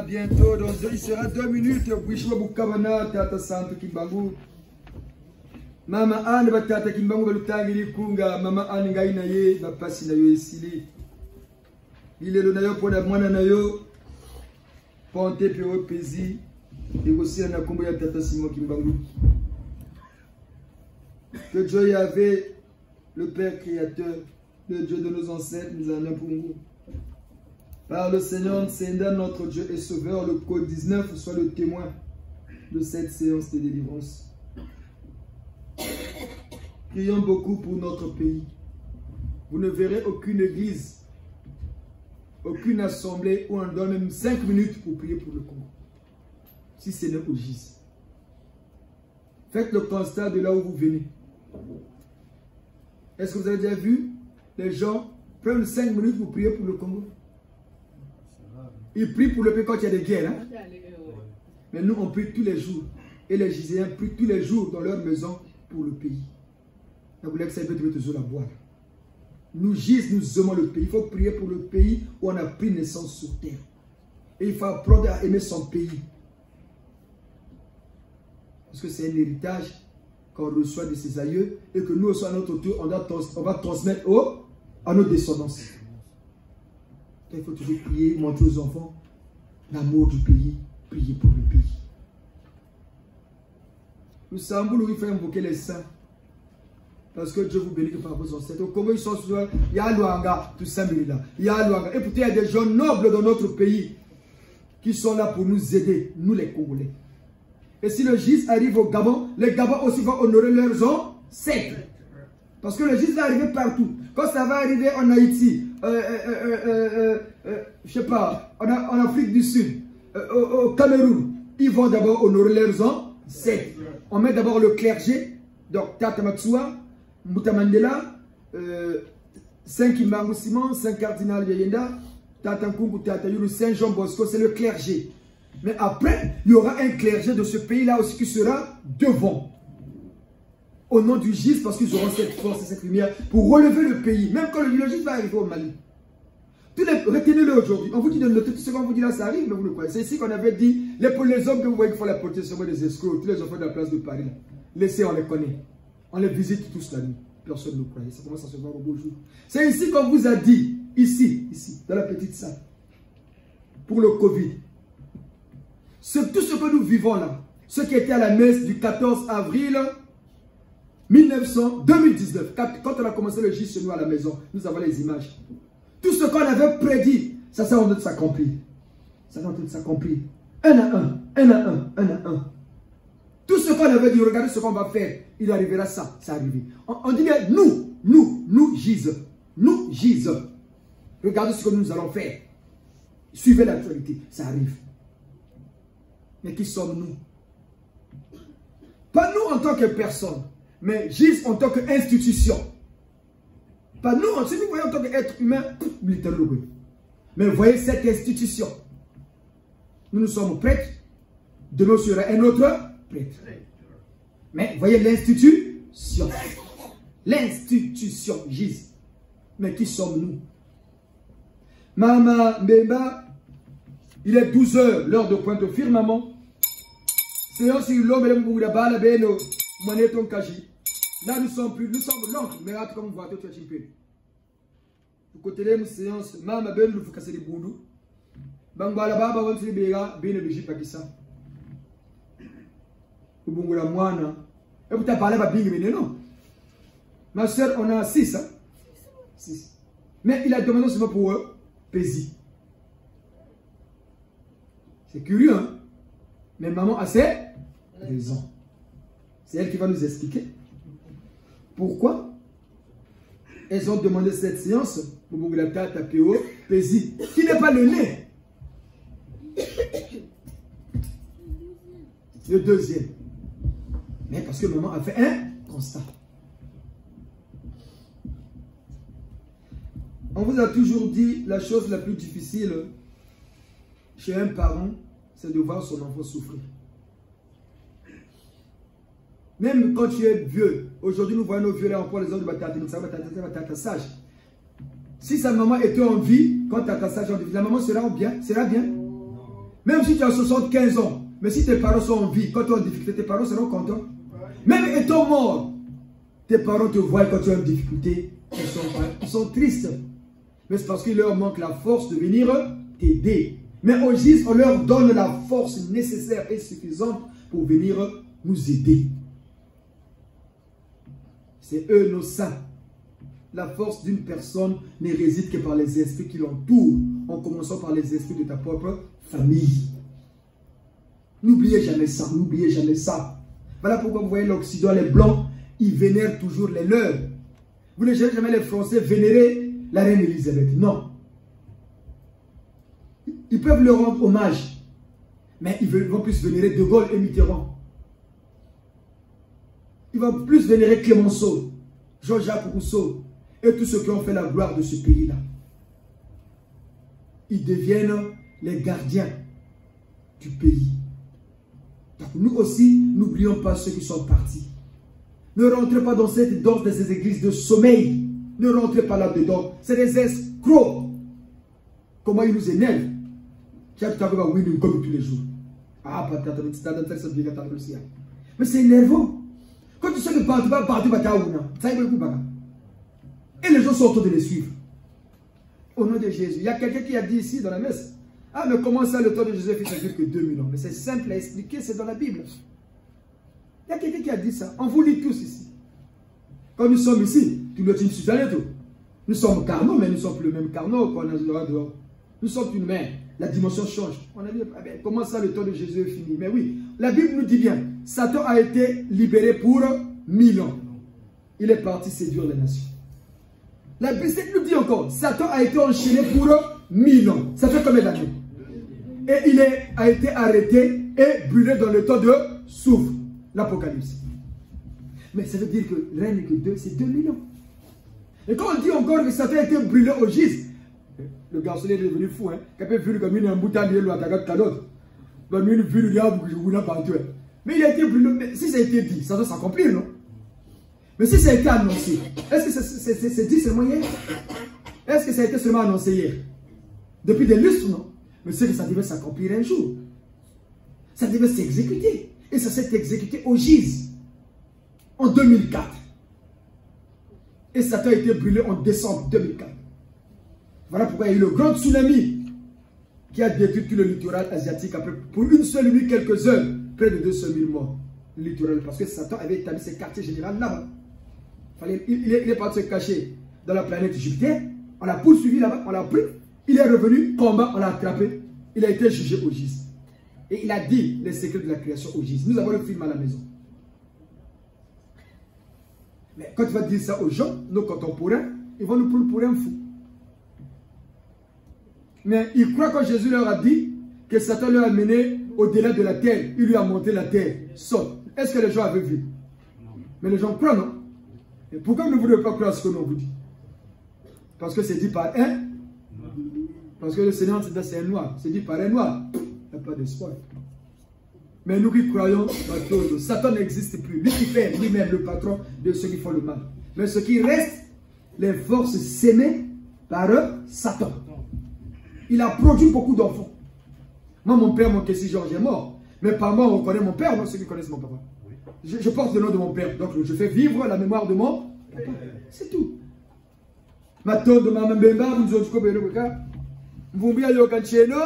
Bientôt, donc il sera 2 minutes. Wishwa Bukabana, Tata Santo Kimbangu. Mama Anne Batata Kimbangu Balutangiri Kunga, Mama Anne Gaina Ye, Bapasi na yo esili. Il est le nayo pour la moine nayo. Ponte Péro Pézi, Et aussi un accompagnement de Tata Simon Kimbangu. Que Dieu Yahvé, le Père créateur, le Dieu de nos ancêtres, nous en a pour nous. Par le Seigneur, Seigneur, notre Dieu et Sauveur, le code 19 soit le témoin de cette séance de délivrance. Prions beaucoup pour notre pays. Vous ne verrez aucune église, aucune assemblée où on donne même 5 minutes pour prier pour le Congo. Si ce n'est au GIS. Faites le constat de là où vous venez. Est-ce que vous avez déjà vu les gens prennent 5 minutes pour prier pour le Congo? Ils prient pour le pays quand il y a des guerres. Hein? Mais nous, on prie tous les jours. Et les Giséens prient tous les jours dans leur maison pour le pays. Vous voulez que ça peut te la boire. Nous Gis, nous aimons le pays. Il faut prier pour le pays où on a pris naissance sur terre. Et il faut apprendre à aimer son pays. Parce que c'est un héritage qu'on reçoit de ses aïeux et que nous aussi à notre tour, on va transmettre à nos descendants. Il faut toujours prier, montrer aux enfants l'amour du pays, prier pour le pays. Le Samboulou, il faut invoquer les saints. Parce que Dieu vous bénit par vos ancêtres. Au Congo, ils sont souvent, il y a Luanga, tout ça, il y a Luanga. Et pourtant, il y a des gens nobles dans notre pays qui sont là pour nous aider, nous les Congolais. Et si le GIS arrive au Gabon, les Gabons aussi vont honorer leurs ancêtres. Parce que le GIS va arriver partout. Quand ça va arriver en Haïti, je sais pas, en Afrique du Sud, au Cameroun, ils vont d'abord honorer leurs ancêtres. On met d'abord le clergé, donc Tata Matsua, Mouta Mandela, Saint Kimbangu Simon, Saint Cardinal Yayenda, Tata Nkungu, Tata Yulu, Saint Jean Bosco, c'est le clergé. Mais après, il y aura un clergé de ce pays-là aussi qui sera devant. Au nom du GIS, parce qu'ils auront cette force et cette lumière pour relever le pays. Même quand le GIS va arriver au Mali. Retenez-le aujourd'hui. On vous dit de noter tout ce qu'on vous dit là, ça arrive, mais vous le croyez. C'est ici qu'on avait dit, les hommes que vous voyez qui font la protection des escrocs, tous les enfants de la place de Paris, là. Laissez, on les connaît. On les visite tous la nuit. Personne ne nous croyait. Ça commence à se voir au beau jour. C'est ici qu'on vous a dit, ici, dans la petite salle, pour le Covid. Tout ce que nous vivons là, ce qui était à la messe du 14 avril 2019, quand on a commencé le GIS chez nous à la maison, nous avons les images. Tout ce qu'on avait prédit, ça est en train de s'accomplir. Ça est en train de s'accomplir. Un à un, un à un, un à un. Tout ce qu'on avait dit, regardez ce qu'on va faire, il arrivera ça, ça arrive. On dit bien, nous GIS. Nous GIS. Regardez ce que nous allons faire. Suivez l'actualité, ça arrive. Mais qui sommes-nous? Pas nous en tant que personne, mais GIS en tant qu'institution. Pas nous, si nous voyons en tant qu'être humain, mais voyez cette institution. Nous sommes prêtres, demain sera un autre prêtre. Mais voyez l'institution. L'institution GIS. Mais qui sommes-nous? Mama Mbemba, il est 12 h, l'heure de pointe au firmament. C'est aussi l'homme et le là, nous sommes l'encre, mais là, comme vous voyez, tu as un peu. Vous côté de la séance, Mama Ben, vous cassez les boudous. Bangala Baba, on se libère, bien le Béji Pakistan. Vous bon la moine. Et vous t'avez parlé à Bing, non? Ma soeur, on a 6, hein? 6. Mais il a demandé seulement pour eux, Pézi. C'est curieux, hein? Mais maman a ses raisons. C'est elle qui va nous expliquer pourquoi elles ont demandé cette séance pour Bongulata Tapéo Pézi, qui n'est pas le nez. Le deuxième. Mais parce que maman a fait un constat. On vous a toujours dit la chose la plus difficile chez un parent, c'est de voir son enfant souffrir. Même quand tu es vieux, aujourd'hui nous voyons nos vieux là, on prend les hommes de Batata, nous savons Batata sage. Si sa maman était en vie, quand Tata sage en vie, la maman sera bien. Même si tu as 75 ans, mais si tes parents sont en vie, quand tu es en difficulté, tes parents seront contents. Même étant morts, tes parents te voient quand tu es en difficulté, ils sont tristes. Mais c'est parce qu'il leur manque la force de venir t'aider. Mais Ogis, on leur donne la force nécessaire et suffisante pour venir nous aider. C'est eux nos saints. La force d'une personne ne réside que par les esprits qui l'entourent, en commençant par les esprits de ta propre famille. N'oubliez jamais ça, n'oubliez jamais ça. Voilà pourquoi vous voyez l'Occident, les Blancs, ils vénèrent toujours les leurs. Vous ne voyez jamais les Français vénérer la reine Elisabeth. Non. Ils peuvent leur rendre hommage, mais ils vont plus vénérer De Gaulle et Mitterrand. Ils vont plus vénérer Clémenceau, Jean-Jacques Rousseau et tous ceux qui ont fait la gloire de ce pays-là. Ils deviennent les gardiens du pays. Donc nous aussi, n'oublions pas ceux qui sont partis. Ne rentrez pas dans cette danse de ces églises de sommeil. Ne rentrez pas là-dedans. C'est des escrocs. Comment ils nous énervent. Comme tous les jours. Ah, mais c'est énervant. Quand tu sais que partout, et les gens sont en train de les suivre. Au nom de Jésus. Il y a quelqu'un qui a dit ici dans la messe. Ah, mais comment ça, le temps de Jésus fait que 2000 ans? Mais c'est simple à expliquer, c'est dans la Bible. Il y a quelqu'un qui a dit ça. On vous lit tous ici. Quand nous sommes ici, tu le dis, nous sommes carnaux, mais nous ne sommes plus le même carnaux qu'on a dehors. Nous sommes une mère. La dimension change. On a dit, ah ben, comment ça, le temps de Jésus est fini? Mais oui, la Bible nous dit bien, Satan a été libéré pour 1000 ans. Il est parti séduire les nations. La Bible nous dit encore, Satan a été enchaîné pour 1000 ans. Ça fait combien d'années? Et il a été arrêté et brûlé dans le temps de soufre. L'Apocalypse. Mais ça veut dire que règne que deux, c'est 2000 ans. Et quand on dit encore que Satan a été brûlé au gis, le garçon est devenu fou, hein. Mais il a été brûlé. Mais si ça a été dit, ça doit s'accomplir, non? Mais si ça a été annoncé, est-ce que c'est dit seulement hier? Est-ce que ça a été seulement annoncé hier? Depuis des lustres, non? Mais c'est que ça devait s'accomplir un jour. Ça devait s'exécuter. Et ça s'est exécuté au Gise en 2004. Et Satan a été brûlé en décembre 2004. Voilà pourquoi il y a eu le grand tsunami qui a détruit tout le littoral asiatique après, pour une seule nuit, quelques heures, près de 200 000 morts. Le littoral, parce que Satan avait établi ses quartiers généraux là-bas. Il est parti se cacher dans la planète Jupiter. On l'a poursuivi là-bas, on l'a pris. Il est revenu, combat, on l'a attrapé. Il a été jugé au Gise. Et il a dit les secrets de la création au Gise. Nous avons le film à la maison. Mais quand tu vas dire ça aux gens, nos contemporains, ils vont nous prendre pour un fou. Mais ils croient que Jésus leur a dit que Satan leur a mené au-delà de la terre. Il lui a monté la terre. Saute. Est-ce que les gens avaient vu? Mais les gens croient, non? Et pourquoi vous ne voulez pas croire ce que l'on vous dit? Parce que c'est dit par un. Parce que le Seigneur, c'est un noir. C'est dit par un noir. Il n'y a pas d'espoir. Mais nous qui croyons, Satan n'existe plus. Lucifer, lui-même, le patron de ceux qui font le mal. Mais ce qui reste, les forces sémées par Satan. Il a produit beaucoup d'enfants. Moi, mon père, mon Kessi Georges est mort. Mais par moi, on connaît mon père, moi, ceux qui connaissent mon papa. Je porte le nom de mon père. Donc, je fais vivre la mémoire de mon papa. C'est tout. Maintenant, de ma mbemba, vous nous avez Mvumbi yokancheno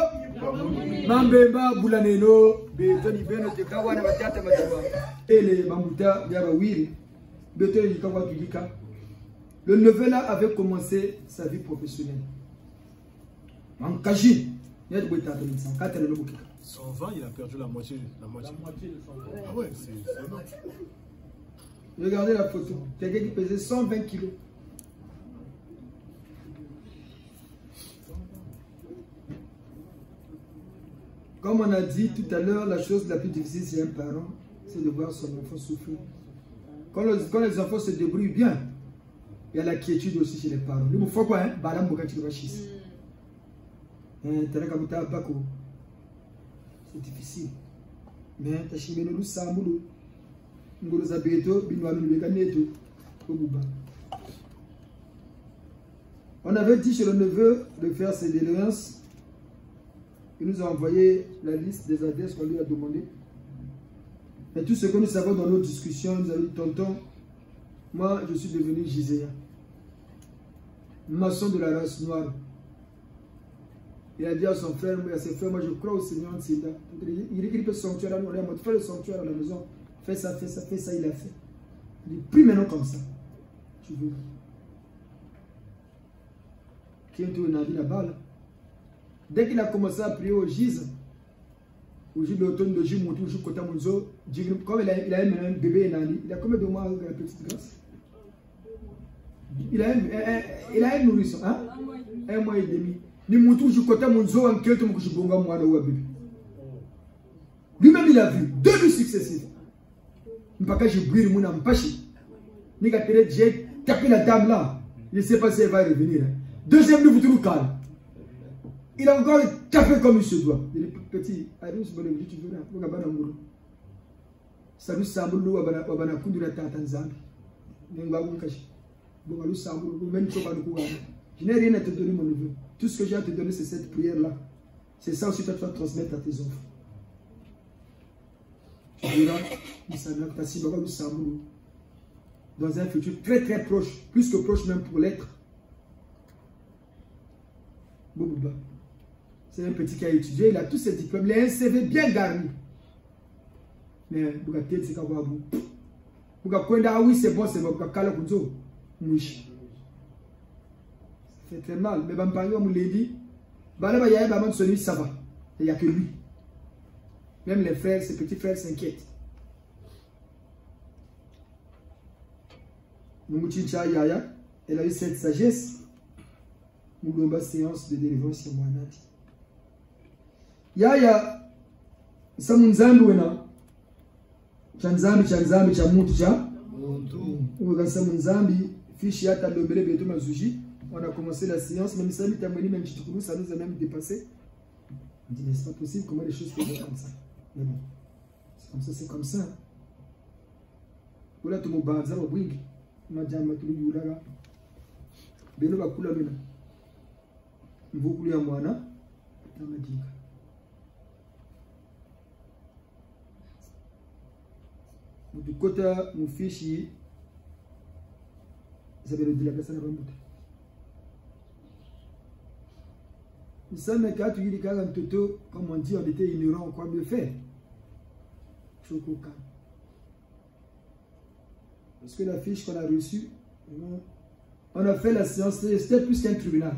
mambemba bulaneno betoni beno tekawa na batata mataba ele mamuta yabawiri betoni yikawa kidika. Le neveu là avait commencé sa vie professionnelle. Mankaji, il y a de quoi t'attendre ça. 120, il a perdu la moitié. La moitié de 120. Ah ouais, c'est énorme. Regardez la photo. Quelqu'un qui pesait 120 kilos. Comme on a dit tout à l'heure, la chose la plus difficile, c'est un parent, c'est de voir son enfant souffrir. Quand les enfants se débrouillent bien, il y a la quiétude aussi chez les parents. Il me faut quoi, hein? C'est difficile. Mais on avait dit chez le neveu de faire ses déliances. Il nous a envoyé la liste des adresses qu'on lui a demandé. Et tout ce que nous savons dans nos discussions, nous avons dit, tonton, moi je suis devenu Giséa, maçon de la race noire. Il a dit à son frère, à ses frères, moi je crois au Seigneur de Sida. Il dit qu'il peut sanctuaire, on a fait le sanctuaire à la maison. Fais ça, il a fait. Il dit, prie maintenant comme ça. Tu veux. Qui est tout là-bas là. Dès qu'il a commencé à prier au Gise, au jour de l'automne de Jim, comme il a un bébé, il a combien de mois avec la petite grâce? Il a un nourrisson, hein? 1 mois et demi. Lui-même il a vu 2 nuits successives. J'ai tapé la dame là. Je ne sais pas si elle va revenir. Deuxième nuit, vous calme. Il a encore tapé comme il se doit. Il est petit. Je n'ai rien à te donner, mon neveu. Tout ce que j'ai à te donner, c'est cette prière-là. C'est ça aussi que tu vas transmettre à tes enfants. Tu verras, dans un futur très très proche, plus que proche même pour l'être. C'est un petit qui a étudié, il a tous ses diplômes, il a un CV bien garni. Mais, oui, c'est bon, c'est bon. C'est très mal. Mais par exemple, il dit, ça va. Il n'y a que lui. Même les frères, ses petits frères s'inquiètent. Elle a eu cette sagesse. Nous avons une séance de délivrance sur moi. Yaya, Samunzambi wena. Chanzambi cha muntu cha. Samunzambi, fiche yata lobele beto mazuji. On a commencé la séance, même ça nous a même dépassé. On dit, mais c'est pas possible, comment les choses peuvent être comme ça. Mais bon, c'est comme ça, c'est comme ça. Voilà, tout le monde va dire, oui, on a dit, on a dit, on a dit, on a dit, on a dit, du côté, mon fichier, vous avez le dit la personne à remonter. Nous sommes quand tu dis quand Toto, comme on dit, on était ignorants, quoi mieux faire. Chococat. Parce que la fiche qu'on a reçue, on a fait la séance, c'était plus qu'un tribunal.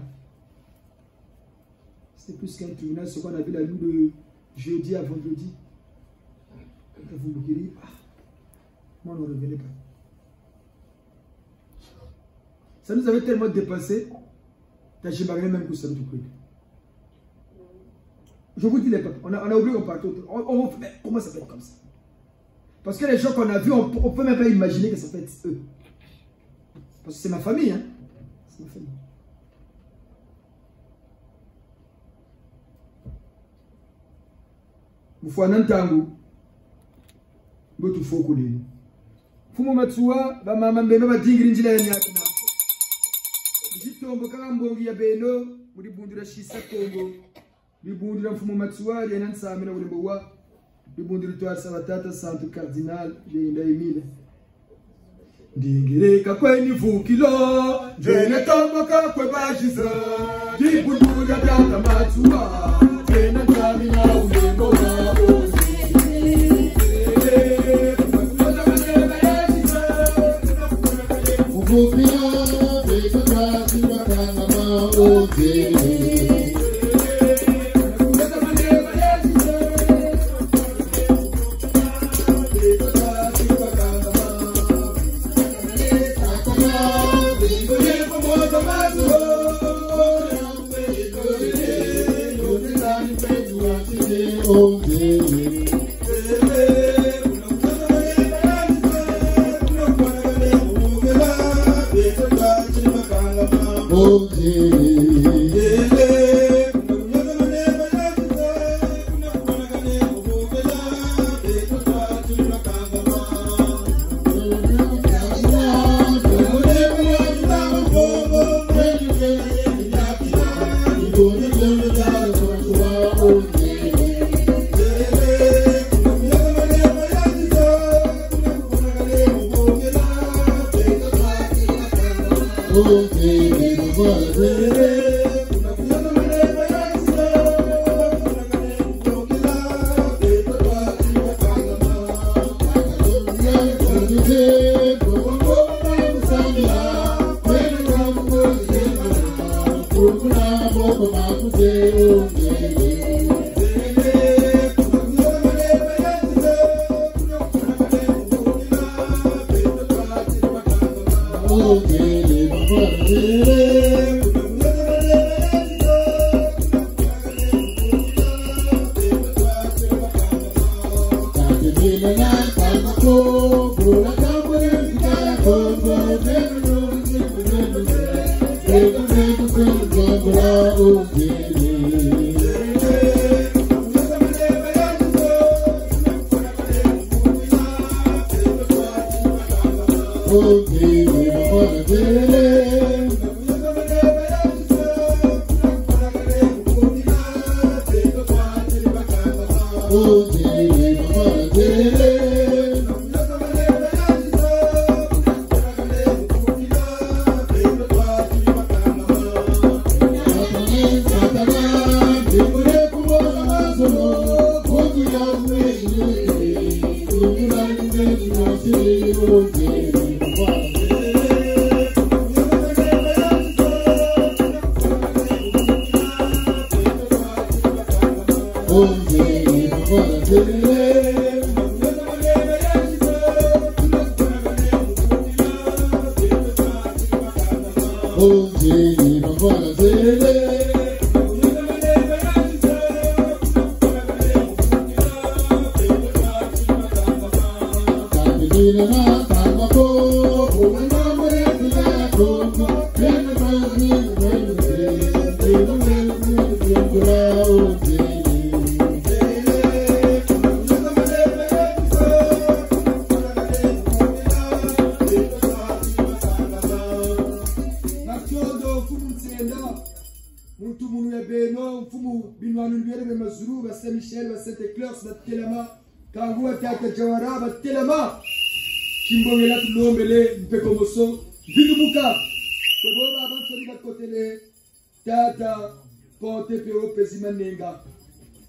C'était plus qu'un tribunal, ce qu'on a vu la nuit de jeudi à vendredi. Quand vous me direz, moi on ne revenait pas. Ça nous avait tellement dépassé, que je ne même que ça nous prie. Je vous dis les peuples, on a oublié qu'on partait. Comment ça peut être comme ça? Parce que les gens qu'on a vus, on ne peut même pas imaginer que ça peut être eux. Parce que c'est ma famille, hein? C'est ma famille. Vous faites un tango. Vous faites un tango. Fumo matsuwa ba mama mbeno ba dingiri njila ya nyakina. Bijitombo kama mbongi ya beno muri bundira shisa tombo. Bibundira mfumo matsuwa ya nansamina ule mbowa. Bibundira twar sabatata santo cardinal yenda Emile. Ndingireka kweni vukilo jene tombo kakwe bajiza. Bibundira tata matsuwa jene nsamina ule mbowa.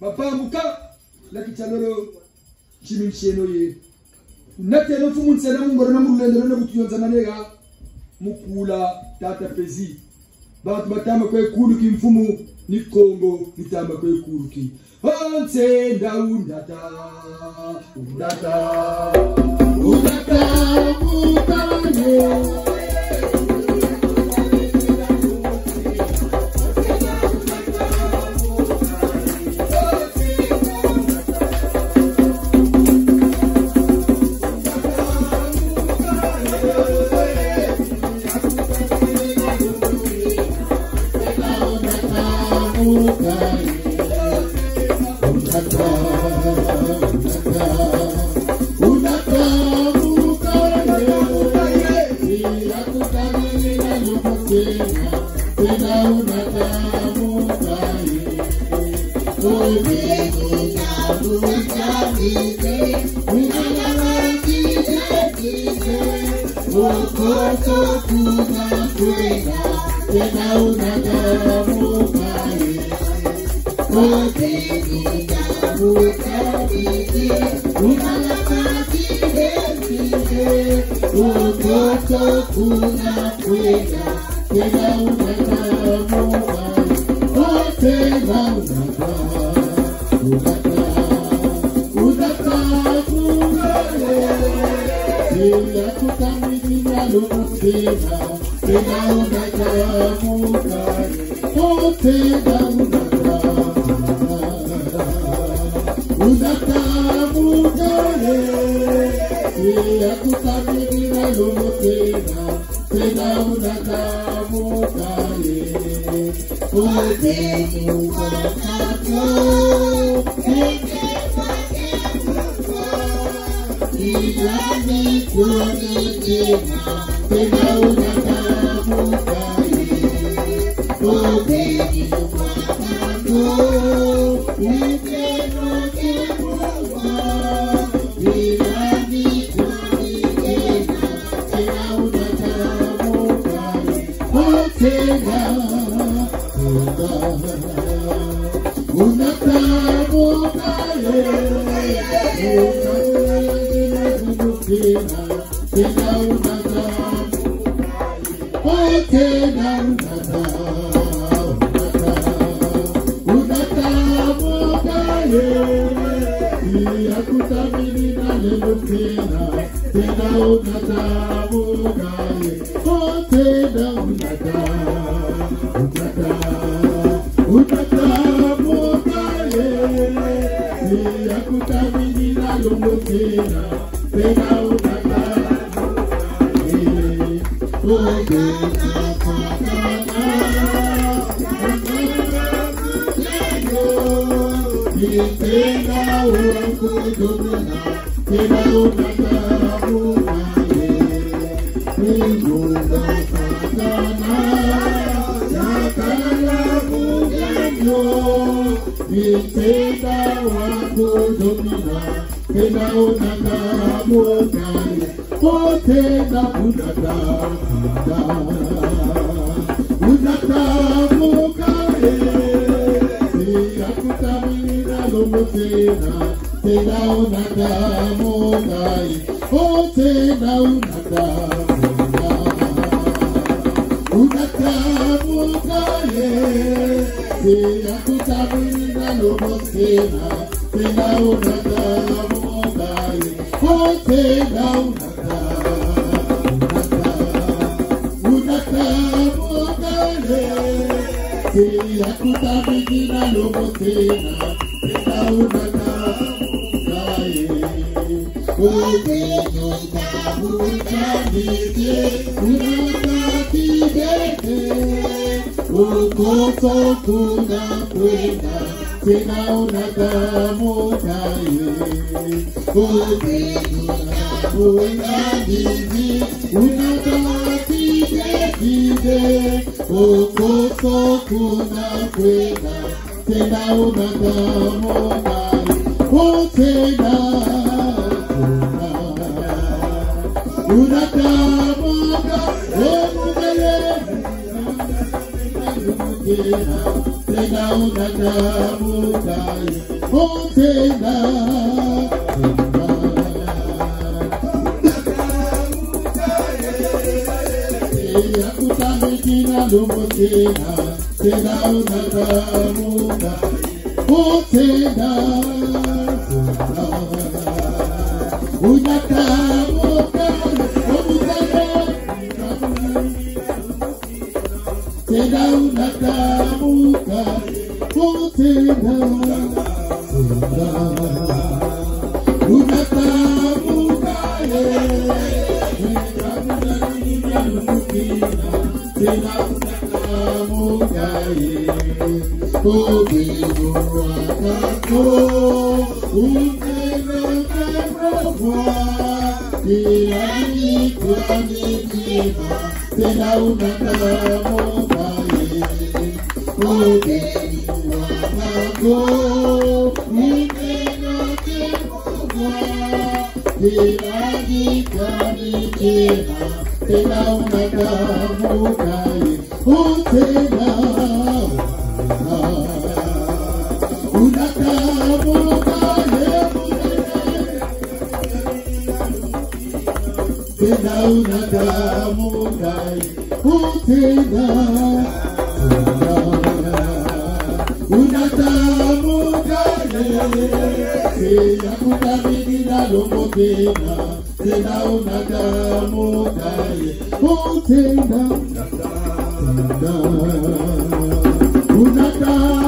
Papa muka la kichaloro chimicheno ye natero fumunse na mungoro na mulendo na butiyonza manega mukula tata pezi batu batama kwe kuluki mfumu ni Kongo nitamba kwe kuluki onse ndaundata undata mutane Una tena unata, oh tena unata, unata mogaye, yakutamini na lelo tena unata mogaye, oh tena unata mogaye, yakutamini na lelo tena unata unata